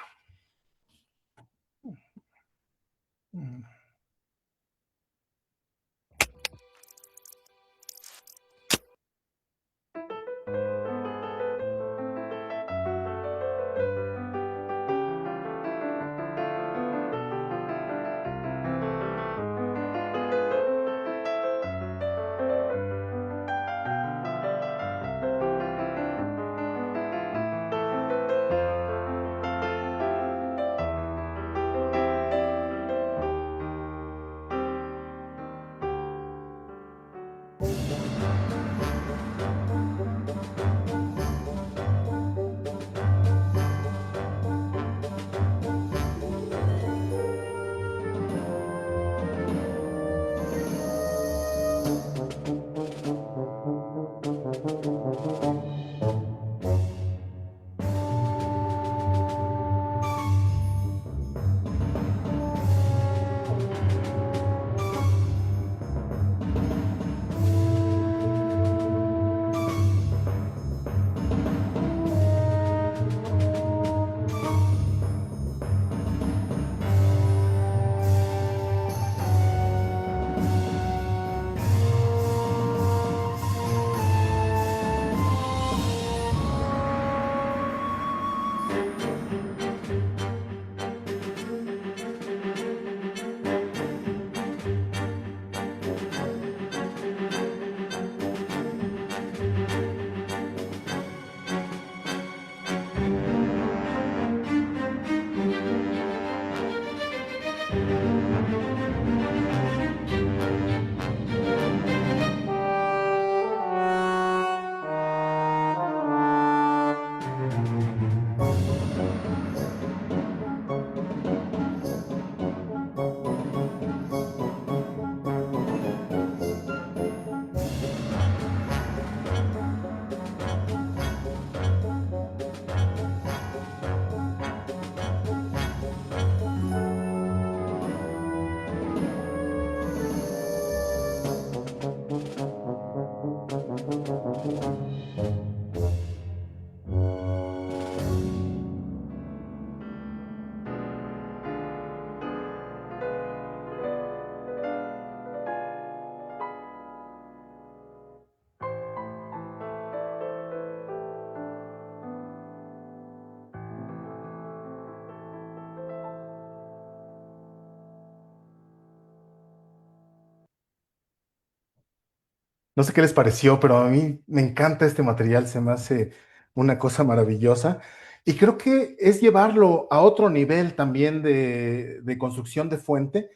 Speaker 2: No sé qué les pareció, pero a mí me encanta este material, se me hace una cosa maravillosa. Y creo que es llevarlo a otro nivel también de construcción de fuente,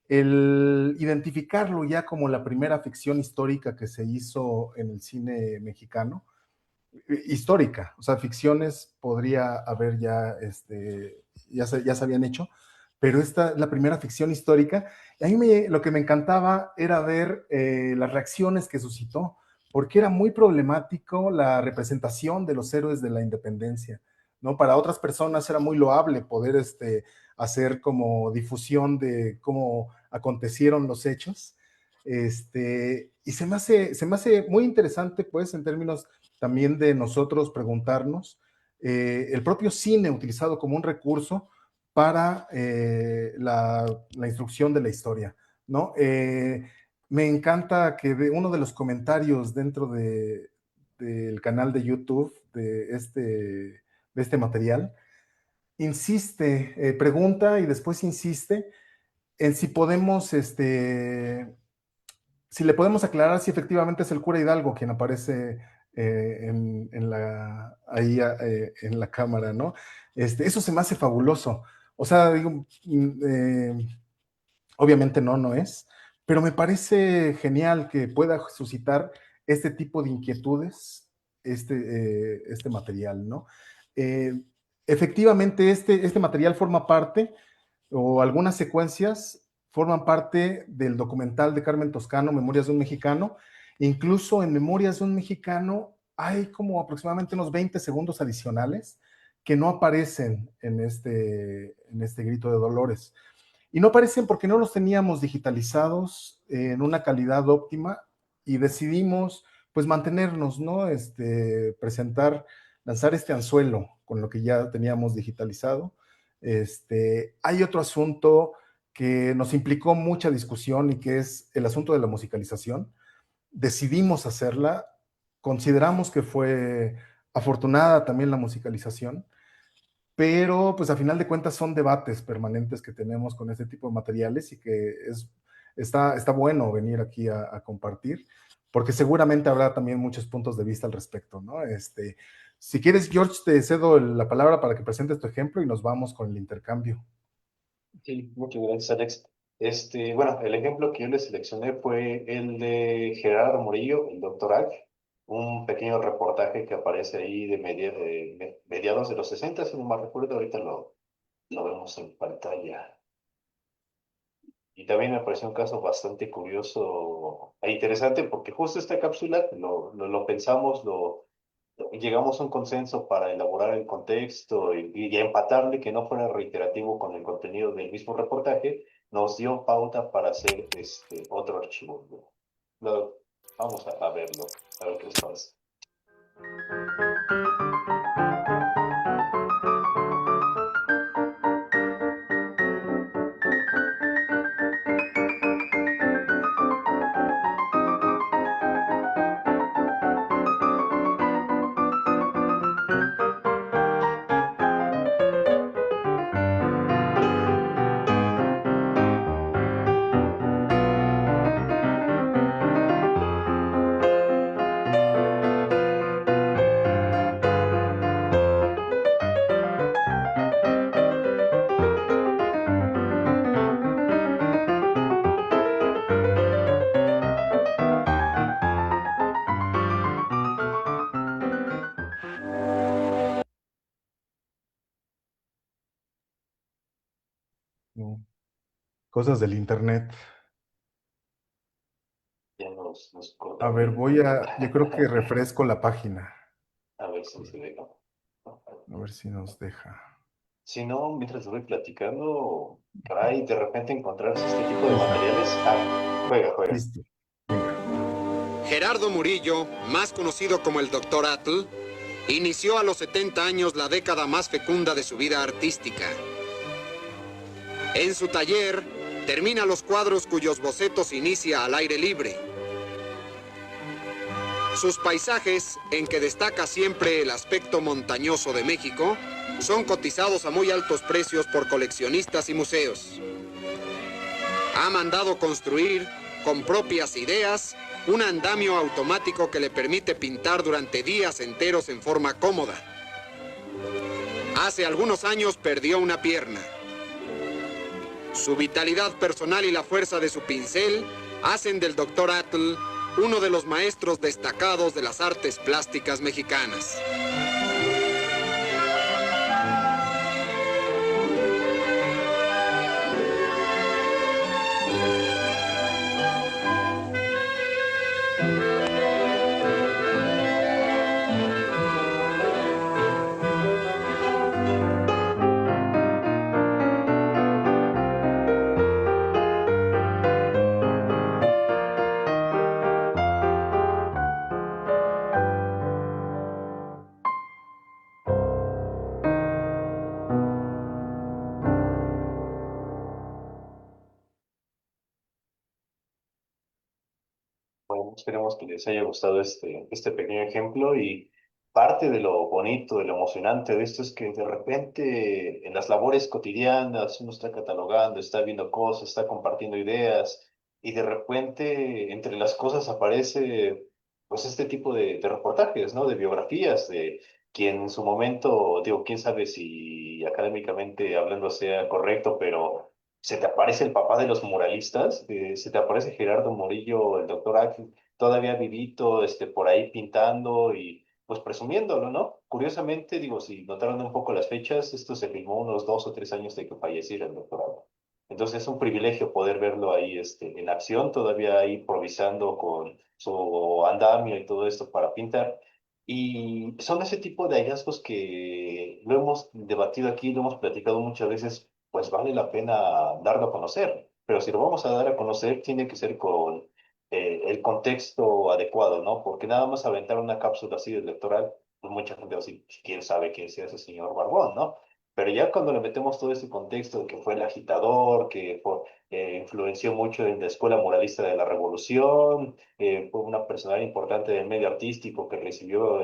Speaker 2: el identificarlo ya como la primera ficción histórica que se hizo en el cine mexicano. Histórica, o sea, ficciones podría haber ya se habían hecho, pero esta es la primera ficción histórica. Y a mí lo que me encantaba era ver las reacciones que suscitó, porque era muy problemático la representación de los héroes de la independencia, ¿no? Para otras personas era muy loable poder hacer como difusión de cómo acontecieron los hechos. Y se me hace muy interesante, pues, en términos también de nosotros preguntarnos, el propio cine utilizado como un recurso para la instrucción de la historia, ¿no? Me encanta que uno de los comentarios dentro del canal de YouTube de este material insiste, pregunta y después insiste en si podemos, si le podemos aclarar si efectivamente es el cura Hidalgo quien aparece ahí en la cámara, ¿no? Eso se me hace fabuloso. O sea, digo, obviamente no es, pero me parece genial que pueda suscitar este tipo de inquietudes, este material, ¿no? Efectivamente, este material forma parte, o algunas secuencias forman parte del documental de Carmen Toscano, Memorias de un Mexicano. Incluso en Memorias de un Mexicano hay como aproximadamente unos 20 segundos adicionales que no aparecen en este Grito de Dolores. Y no aparecen porque no los teníamos digitalizados en una calidad óptima y decidimos pues mantenernos, ¿no? Lanzar este anzuelo con lo que ya teníamos digitalizado. Hay otro asunto que nos implicó mucha discusión y que es el asunto de la musicalización. Decidimos hacerla, consideramos que fue afortunada también la musicalización, pero pues a final de cuentas son debates permanentes que tenemos con este tipo de materiales y que está bueno venir aquí a compartir, porque seguramente habrá también muchos puntos de vista al respecto, ¿no? Si quieres, George, te cedo la palabra para que presentes tu ejemplo y nos vamos con el intercambio.
Speaker 6: Sí, muchas gracias, Alex. Bueno, el ejemplo que yo les seleccioné fue el de Gerardo Murillo, el Dr. Ag, un pequeño reportaje que aparece ahí de mediados de los 60, si no mal recuerdo, ahorita lo vemos en pantalla. Y también me pareció un caso bastante curioso e interesante porque justo esta cápsula lo pensamos, llegamos a un consenso para elaborar el contexto y empatarle que no fuera reiterativo con el contenido del mismo reportaje, nos dio pauta para hacer otro archivo. Vamos a verlo, a ver qué les parece.
Speaker 2: Cosas del internet.
Speaker 6: Ya nos
Speaker 2: A ver, yo creo que refresco la página.
Speaker 6: A ver si se deja.
Speaker 2: A ver si nos deja.
Speaker 6: Si no, mientras voy platicando, caray, de repente encontrarse este tipo de materiales. Juega.
Speaker 2: Listo.
Speaker 7: Gerardo Murillo, más conocido como el Dr. Atl, inició a los 70 años la década más fecunda de su vida artística. En su taller, termina los cuadros cuyos bocetos inicia al aire libre. Sus paisajes, en que destaca siempre el aspecto montañoso de México, son cotizados a muy altos precios por coleccionistas y museos. Ha mandado construir, con propias ideas, un andamio automático que le permite pintar durante días enteros en forma cómoda. Hace algunos años perdió una pierna. Su vitalidad personal y la fuerza de su pincel hacen del Dr. Atl uno de los maestros destacados de las artes plásticas mexicanas.
Speaker 6: Bueno, esperemos que les haya gustado este pequeño ejemplo y parte de lo bonito, de lo emocionante de esto es que de repente en las labores cotidianas uno está catalogando, está viendo cosas, está compartiendo ideas y de repente entre las cosas aparece pues este tipo de reportajes, ¿no? De biografías de quien en su momento, digo, quién sabe si académicamente hablando sea correcto, pero se te aparece el papá de los muralistas, se te aparece Gerardo Murillo, el doctor Ángel, todavía vivito, por ahí pintando y pues presumiéndolo, ¿no? Curiosamente, digo, si notaron un poco las fechas, esto se filmó unos 2 o 3 años de que falleciera el doctor Ángel. Entonces es un privilegio poder verlo ahí en acción, todavía ahí improvisando con su andamio y todo esto para pintar. Y son ese tipo de hallazgos que lo hemos debatido aquí, lo hemos platicado muchas veces, pues vale la pena darlo a conocer. Pero si lo vamos a dar a conocer, tiene que ser con el contexto adecuado, ¿no? Porque nada más aventar una cápsula así de electoral, pues mucha gente va a decir, quién sabe quién sea ese señor Barbón, ¿no? Pero ya cuando le metemos todo ese contexto de que fue el agitador, que influenció mucho en la escuela muralista de la Revolución, fue una personalidad importante del medio artístico que recibió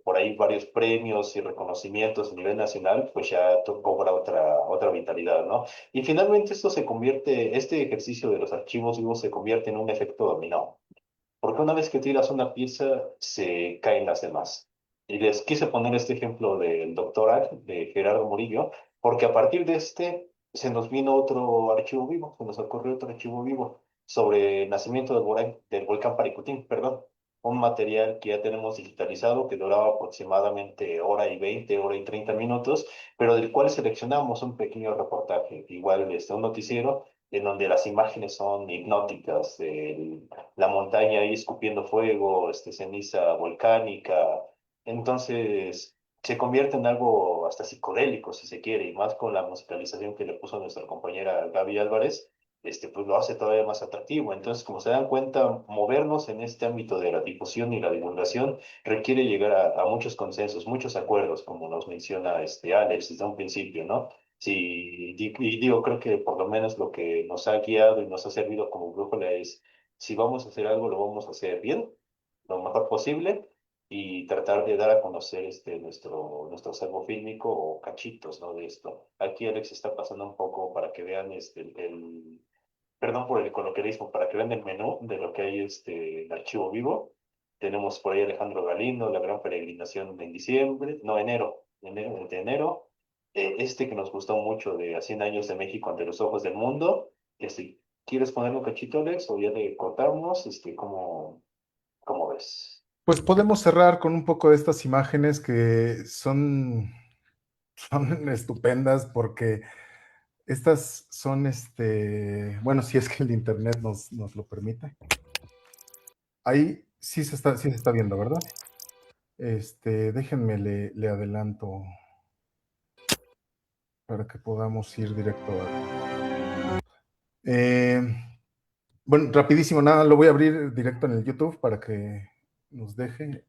Speaker 6: por ahí varios premios y reconocimientos a nivel nacional, pues ya cobra otra vitalidad, ¿no? Y finalmente esto se convierte, este ejercicio de los archivos vivos se convierte en un efecto dominó. Porque una vez que tiras una pieza, se caen las demás. Y les quise poner este ejemplo del doctoral de Gerardo Murillo, porque a partir de se nos vino otro archivo vivo, se nos ocurrió otro archivo vivo sobre el nacimiento del volcán Paricutín, perdón. Un material que ya tenemos digitalizado que duraba aproximadamente hora y 20, hora y 30 minutos, pero del cual seleccionamos un pequeño reportaje, igual un noticiero, en donde las imágenes son hipnóticas, la montaña ahí escupiendo fuego, ceniza volcánica. Entonces, se convierte en algo hasta psicodélico, si se quiere, y más con la musicalización que le puso nuestra compañera Gaby Álvarez, pues lo hace todavía más atractivo. Entonces, como se dan cuenta, movernos en este ámbito de la difusión y la divulgación requiere llegar a muchos consensos, muchos acuerdos, como nos menciona Alex desde un principio, ¿no? Sí, y digo, creo que por lo menos lo que nos ha guiado y nos ha servido como brújula es si vamos a hacer algo, lo vamos a hacer bien, lo mejor posible, y tratar de dar a conocer nuestro acervo fílmico o cachitos, ¿no? De esto. Aquí Alex está pasando un poco para que vean perdón por el coloquialismo, para que vean el menú de lo que hay el archivo vivo. Tenemos por ahí Alejandro Galindo, la gran peregrinación en diciembre, no, de enero. Que nos gustó mucho de a 100 años de México ante los ojos del mundo. ¿Quieres ponerle un cachito, Alex, o ya le cortamos? ¿Cómo ves?
Speaker 2: Pues podemos cerrar con un poco de estas imágenes que son estupendas porque estas son, bueno, si es que el internet nos lo permite. Ahí sí se está viendo, ¿verdad? Déjenme, le adelanto para que podamos ir directo a... bueno, rapidísimo, nada, lo voy a abrir directo en el YouTube para que nos deje.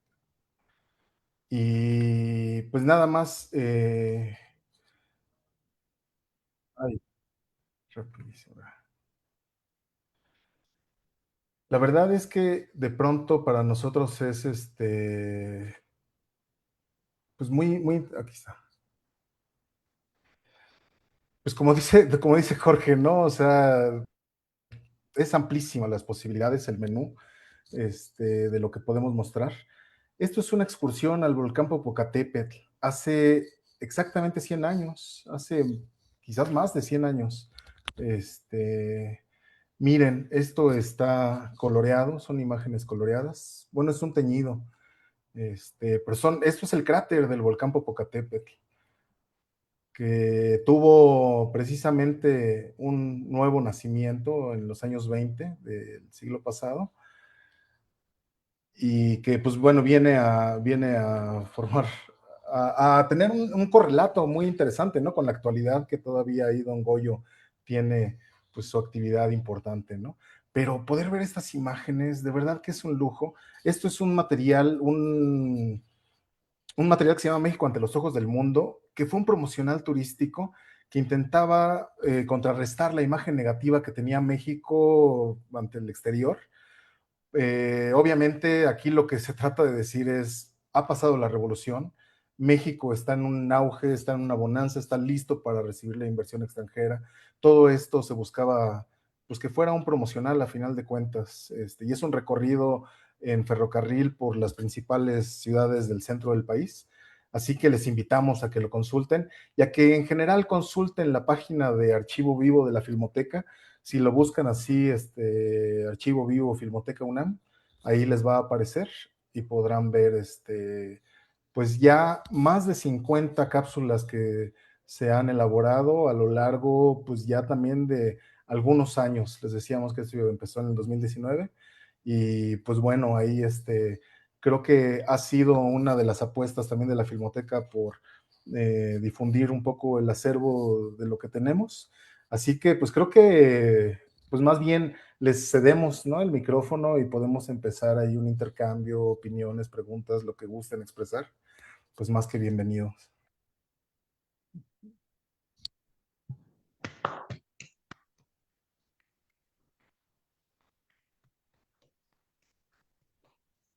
Speaker 2: Y pues nada más, ay, rapidísimo. La verdad es que de pronto para nosotros es pues aquí está. Pues como dice Jorge, ¿no? O sea, es amplísima las posibilidades, el menú, de lo que podemos mostrar. Esto es una excursión al volcán Popocatépetl hace exactamente 100 años, hace quizás más de 100 años. Miren, esto está coloreado, son imágenes coloreadas. Bueno, es un teñido. Pero esto es el cráter del volcán Popocatépetl, que tuvo precisamente un nuevo nacimiento en los años 20 del siglo pasado. y que pues bueno, viene a formar, a tener un correlato muy interesante, ¿no? Con la actualidad que todavía ahí Don Goyo tiene pues su actividad importante, ¿no? Pero poder ver estas imágenes, de verdad que es un lujo. Esto es un material, un material que se llama México ante los ojos del mundo, que fue un promocional turístico que intentaba contrarrestar la imagen negativa que tenía México ante el exterior. Obviamente aquí lo que se trata de decir es, ha pasado la revolución, México está en un auge, está en una bonanza, está listo para recibir la inversión extranjera. Todo esto se buscaba, pues que fuera un promocional a final de cuentas, y es un recorrido en ferrocarril por las principales ciudades del centro del país. Así que les invitamos a que lo consulten y a que en general consulten la página de Archivo Vivo de la Filmoteca. Si lo buscan así, Archivo Vivo Filmoteca UNAM, ahí les va a aparecer y podrán ver pues ya más de 50 cápsulas que se han elaborado a lo largo, pues ya también de algunos años. Les decíamos que esto empezó en el 2019 y pues bueno, ahí creo que ha sido una de las apuestas también de la Filmoteca por difundir un poco el acervo de lo que tenemos. Así que pues creo que pues más bien les cedemos, ¿no?, el micrófono y podemos empezar ahí un intercambio, opiniones, preguntas, lo que gusten expresar. Pues más que bienvenidos.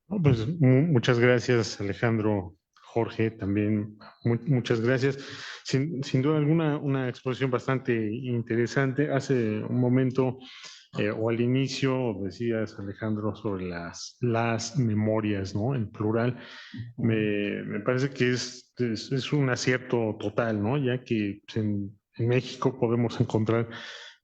Speaker 1: No, pues muchas gracias, Alejandro, Jorge, también muchas gracias. Sin duda alguna, una exposición bastante interesante. Hace un momento, o al inicio, decías, Alejandro, sobre las memorias, ¿no? En plural. Me parece que es un acierto total, ¿no? Ya que pues, en México podemos encontrar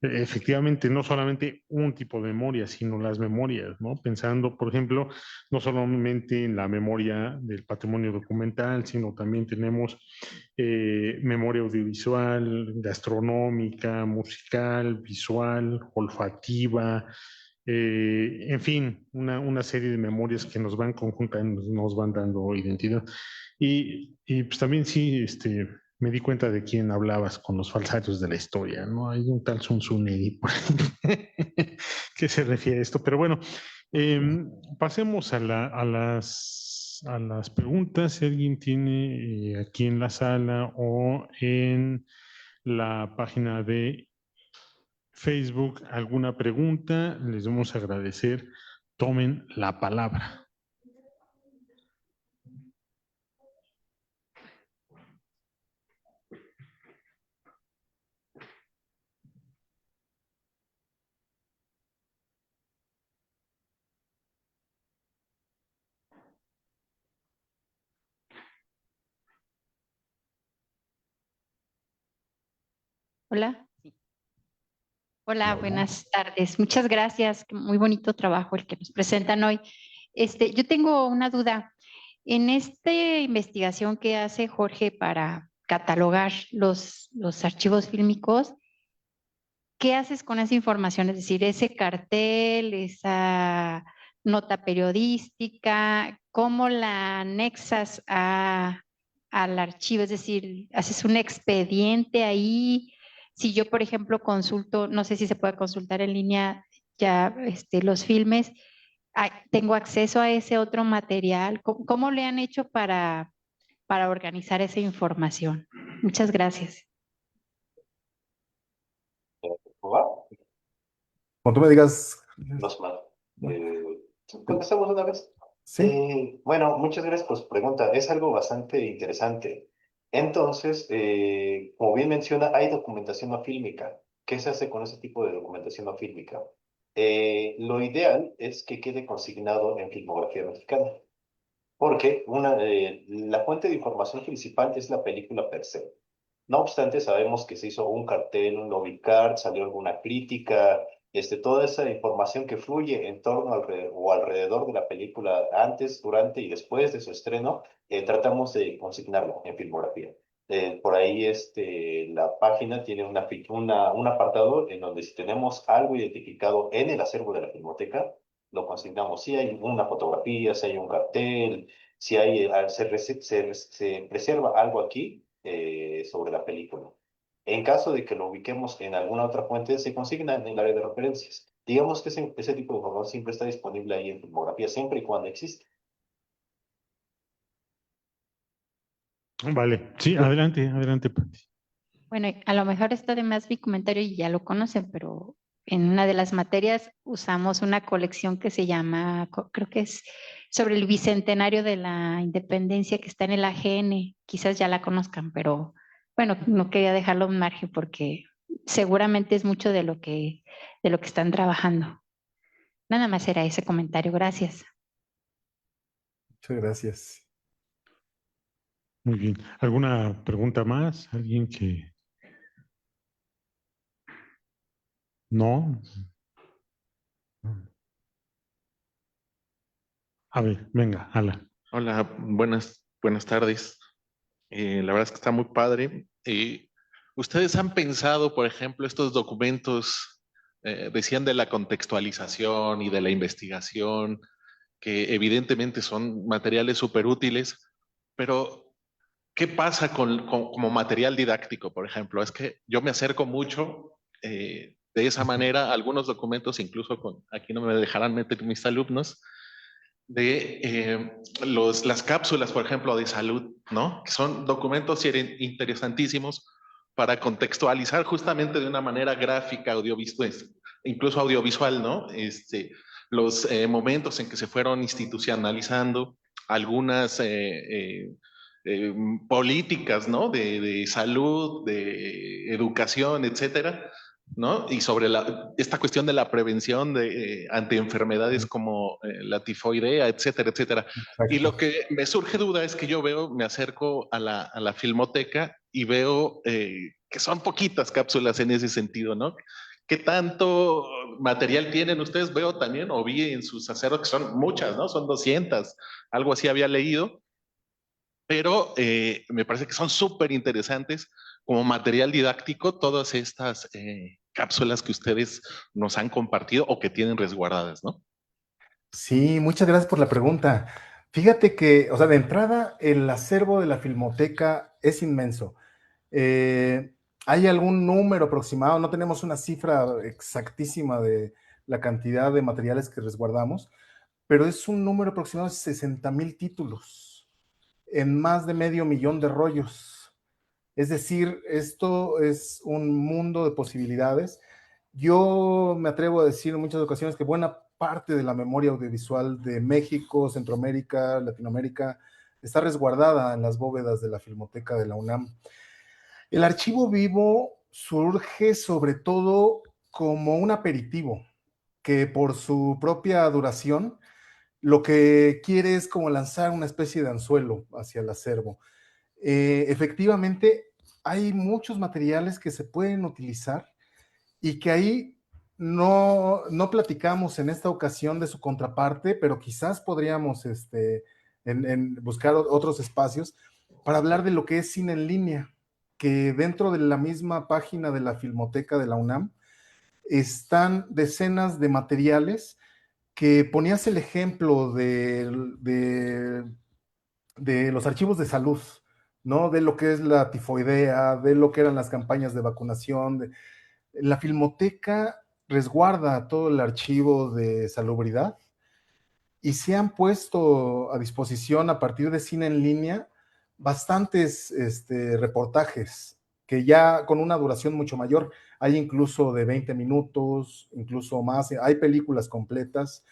Speaker 1: efectivamente no solamente un tipo de memoria, sino las memorias, ¿no? Pensando, por ejemplo, no solamente en la memoria del patrimonio documental, sino también tenemos memoria audiovisual, gastronómica, musical, visual, olfativa, en fin, una serie de memorias que nos van conjuntando, nos van dando identidad. Y pues también sí, me di cuenta de quién hablabas con los falsarios de la historia, ¿no? Hay un tal Sun Tzu por ahí que se refiere a esto. Pero bueno, pasemos a las preguntas. Si alguien tiene aquí en la sala o en la página de Facebook alguna pregunta, les vamos a agradecer. Tomen la palabra.
Speaker 8: Hola. Hola, buenas tardes. Muchas gracias. Muy bonito trabajo el que nos presentan hoy. Yo tengo una duda. En esta investigación que hace Jorge para catalogar los archivos fílmicos, ¿qué haces con esa información? Es decir, ese cartel, esa nota periodística, ¿cómo la anexas al archivo? Es decir, ¿haces un expediente ahí? Si yo, por ejemplo, consulto, no sé si se puede consultar en línea ya los filmes, ¿tengo acceso a ese otro material? ¿Cómo le han hecho para organizar esa información? Muchas gracias.
Speaker 6: ¿Va?
Speaker 2: Cuando tú me digas...
Speaker 6: Dos más. ¿Contestamos una vez?
Speaker 2: Sí.
Speaker 6: Bueno, muchas gracias por su pregunta. Es algo bastante interesante. Entonces, como bien menciona, hay documentación no fílmica. ¿Qué se hace con ese tipo de documentación no fílmica? Lo ideal es que quede consignado en filmografía mexicana, porque la fuente de información principal es la película per se. No obstante, sabemos que se hizo un cartel, un lobby card, salió alguna crítica, toda esa información que fluye en torno o alrededor de la película antes, durante y después de su estreno, tratamos de consignarlo en filmografía. Por ahí la página tiene un apartado en donde si tenemos algo identificado en el acervo de la Filmoteca, lo consignamos. Si hay una fotografía, si hay un cartel, si hay, se preserva algo aquí sobre la película. En caso de que lo ubiquemos en alguna otra fuente, se consigna en el área de referencias. Digamos que ese tipo de información siempre está disponible ahí en Filmografía, siempre y cuando existe.
Speaker 1: Vale, sí, adelante, adelante, Pati.
Speaker 8: Bueno, a lo mejor está de más mi comentario y ya lo conocen, pero en una de las materias usamos una colección que se llama, creo que es sobre el bicentenario de la independencia que está en el AGN. Quizás ya la conozcan, pero bueno, no quería dejarlo en margen porque seguramente es mucho de lo que están trabajando. Nada más era ese comentario. Gracias.
Speaker 2: Muchas gracias.
Speaker 1: Muy bien. ¿Alguna pregunta más? ¿Alguien que no? A ver, venga, Ala.
Speaker 9: Hola, buenas tardes. La verdad es que está muy padre. ¿Ustedes han pensado, por ejemplo, estos documentos, decían de la contextualización y de la investigación, que evidentemente son materiales súper útiles, pero ¿qué pasa como material didáctico, por ejemplo? Es que yo me acerco mucho de esa manera a algunos documentos, incluso aquí no me dejarán meter mis alumnos, de las cápsulas, por ejemplo, de salud, ¿no? Que son documentos interesantísimos para contextualizar justamente de una manera gráfica, audiovisual, incluso audiovisual, ¿no? Los momentos en que se fueron institucionalizando algunas políticas, ¿no? De salud, de educación, etcétera, ¿no? Y sobre esta cuestión de la prevención ante enfermedades como la tifoidea, etcétera, etcétera.
Speaker 2: Exacto.
Speaker 9: Y lo que me surge duda es que yo me acerco a la filmoteca y veo que son poquitas cápsulas en ese sentido, ¿no? ¿Qué tanto material tienen ustedes? Veo también, o vi en sus acervos que son muchas, ¿no? Son 200, algo así había leído, pero me parece que son súper interesantes como material didáctico todas estas cápsulas que ustedes nos han compartido o que tienen resguardadas, ¿no?
Speaker 2: Sí, muchas gracias por la pregunta. Fíjate que, o sea, de entrada, el acervo de la Filmoteca es inmenso. ¿Hay algún número aproximado? No tenemos una cifra exactísima de la cantidad de materiales que resguardamos, pero es un número aproximado de 60,000 títulos en más de 500,000 de rollos. Es decir, esto es un mundo de posibilidades. Yo me atrevo a decir en muchas ocasiones que buena parte de la memoria audiovisual de México, Centroamérica, Latinoamérica, está resguardada en las bóvedas de la Filmoteca de la UNAM. El archivo vivo surge sobre todo como un aperitivo, que por su propia duración, lo que quiere es como lanzar una especie de anzuelo hacia el acervo. Efectivamente, hay muchos materiales que se pueden utilizar y que ahí no platicamos en esta ocasión de su contraparte, pero quizás podríamos en buscar otros espacios para hablar de lo que es cine en línea, que dentro de la misma página de la Filmoteca de la UNAM están decenas de materiales que ponías el ejemplo de los archivos de salud, ¿no? De lo que es la tifoidea, de lo que eran las campañas de vacunación. La Filmoteca resguarda todo el archivo de salubridad y se han puesto a disposición a partir de cine en línea bastantes reportajes que ya con una duración mucho mayor, hay incluso de 20 minutos, incluso más, hay películas completas.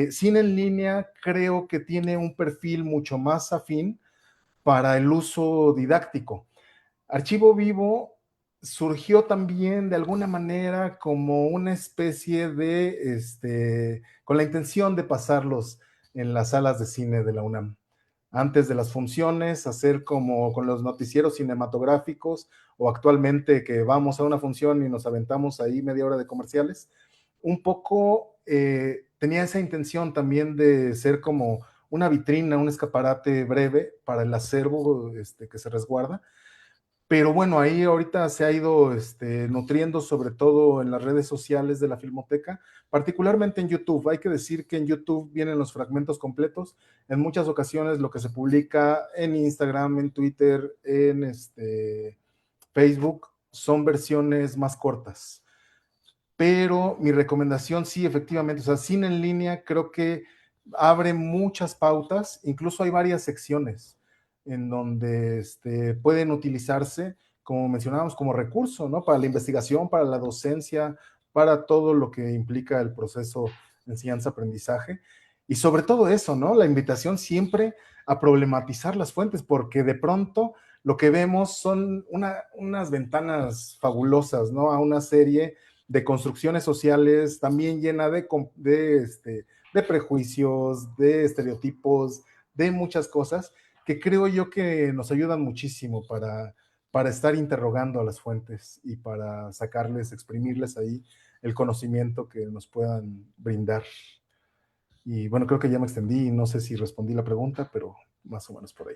Speaker 2: Cine en línea creo que tiene un perfil mucho más afín para el uso didáctico. Archivo Vivo surgió también de alguna manera como una especie de, con la intención de pasarlos en las salas de cine de la UNAM. Antes de las funciones, hacer como con los noticieros cinematográficos o actualmente que vamos a una función y nos aventamos ahí media hora de comerciales, un poco tenía esa intención también de ser como una vitrina, un escaparate breve para el acervo que se resguarda, Pero bueno, ahí ahorita se ha ido nutriendo sobre todo en las redes sociales de la Filmoteca, particularmente en YouTube. Hay que decir que en YouTube vienen los fragmentos completos. En muchas ocasiones lo que se publica en Instagram, en Twitter, en Facebook, son versiones más cortas. Pero mi recomendación sí, efectivamente, o sea, cine en línea creo que abre muchas pautas, incluso hay varias secciones en donde pueden utilizarse, como mencionábamos, como recurso, ¿no? Para la investigación, para la docencia, para todo lo que implica el proceso de enseñanza-aprendizaje. Y sobre todo eso, ¿no? La invitación siempre a problematizar las fuentes, porque de pronto lo que vemos son unas ventanas fabulosas, ¿no? A una serie de construcciones sociales también llena de prejuicios, de estereotipos, de muchas cosas que creo yo que nos ayudan muchísimo para estar interrogando a las fuentes y para sacarles, exprimirles ahí el conocimiento que nos puedan brindar. Y bueno, creo que ya me extendí, no sé si respondí la pregunta, pero más o menos por ahí.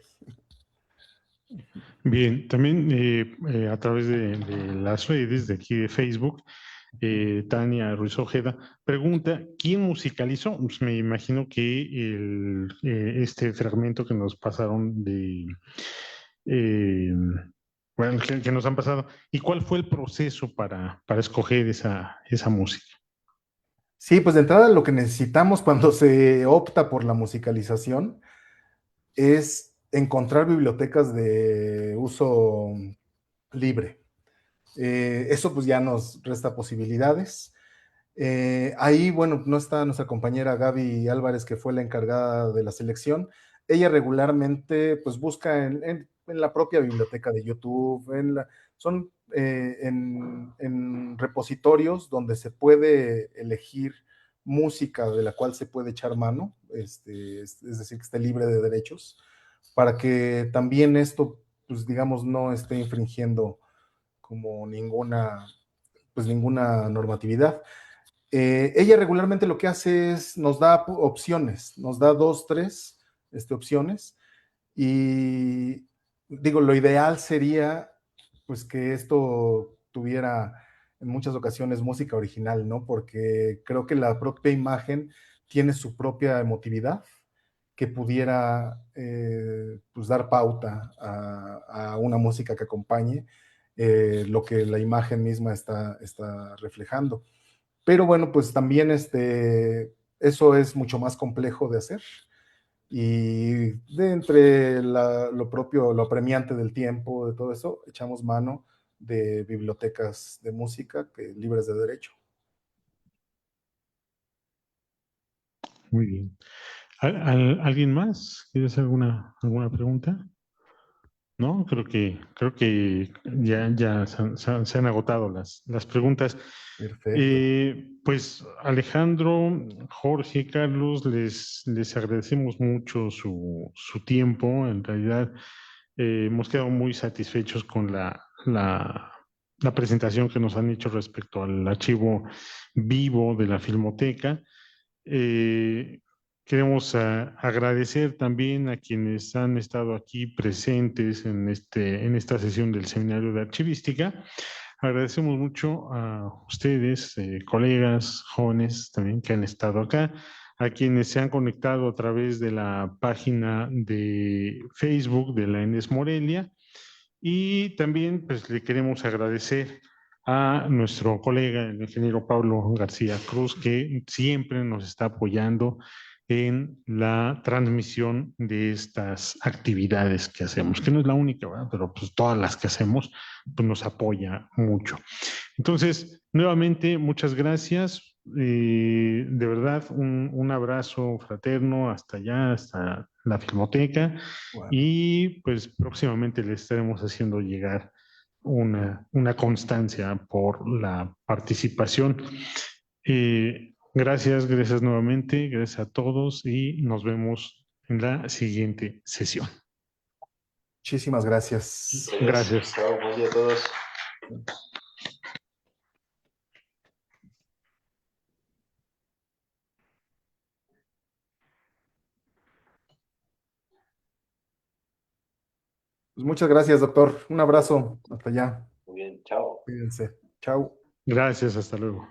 Speaker 1: Bien, también a través de las redes de aquí de Facebook, Tania Ruiz Ojeda pregunta, ¿quién musicalizó? Pues me imagino que este fragmento que nos pasaron eh, bueno, que nos han pasado, ¿y cuál fue el proceso para escoger esa música?
Speaker 2: Sí, pues de entrada lo que necesitamos cuando se opta por la musicalización es encontrar bibliotecas de uso libre. Eso pues ya nos resta posibilidades. Ahí, bueno, no está nuestra compañera Gaby Álvarez, que fue la encargada de la selección. Ella regularmente pues busca en la propia biblioteca de YouTube, son en repositorios donde se puede elegir música de la cual se puede echar mano, es decir, que esté libre de derechos, para que también esto, pues digamos, no esté infringiendo como ninguna normatividad. Ella regularmente lo que hace es nos da opciones, nos da 2, 3 opciones y digo, lo ideal sería pues que esto tuviera en muchas ocasiones música original, ¿no? Porque creo que la propia imagen tiene su propia emotividad que pudiera pues dar pauta a una música que acompañe lo que la imagen misma está reflejando. Pero bueno, pues también eso es mucho más complejo de hacer. Y de entre lo propio, lo apremiante del tiempo, de todo eso, echamos mano de bibliotecas de música libres de derecho.
Speaker 1: Muy bien. ¿Alguien más? ¿Quieres alguna pregunta? No, creo que ya se han agotado las preguntas.
Speaker 2: Perfecto.
Speaker 1: Pues Alejandro, Jorge, Carlos, les agradecemos mucho su tiempo. En realidad, hemos quedado muy satisfechos con la presentación que nos han hecho respecto al archivo vivo de la Filmoteca. Eh, Queremos agradecer también a quienes han estado aquí presentes en esta sesión del Seminario de Archivística. Agradecemos mucho a ustedes, colegas, jóvenes también que han estado acá, a quienes se han conectado a través de la página de Facebook de la ENES Morelia, y también pues le queremos agradecer a nuestro colega, el ingeniero Pablo García Cruz, que siempre nos está apoyando en la transmisión de estas actividades que hacemos, que no es la única, ¿verdad? Pero pues todas las que hacemos, pues nos apoya mucho. Entonces, nuevamente, muchas gracias. De verdad, un abrazo fraterno hasta allá, hasta la Filmoteca.
Speaker 2: Bueno.
Speaker 1: Y pues próximamente le estaremos haciendo llegar una constancia por la participación. Gracias nuevamente, gracias a todos y nos vemos en la siguiente sesión.
Speaker 2: Muchísimas gracias.
Speaker 1: Gracias.
Speaker 6: Chao, buen día a todos.
Speaker 2: Pues muchas gracias, doctor. Un abrazo. Hasta allá.
Speaker 6: Muy bien, chao.
Speaker 2: Cuídense. Chao.
Speaker 1: Gracias, hasta luego.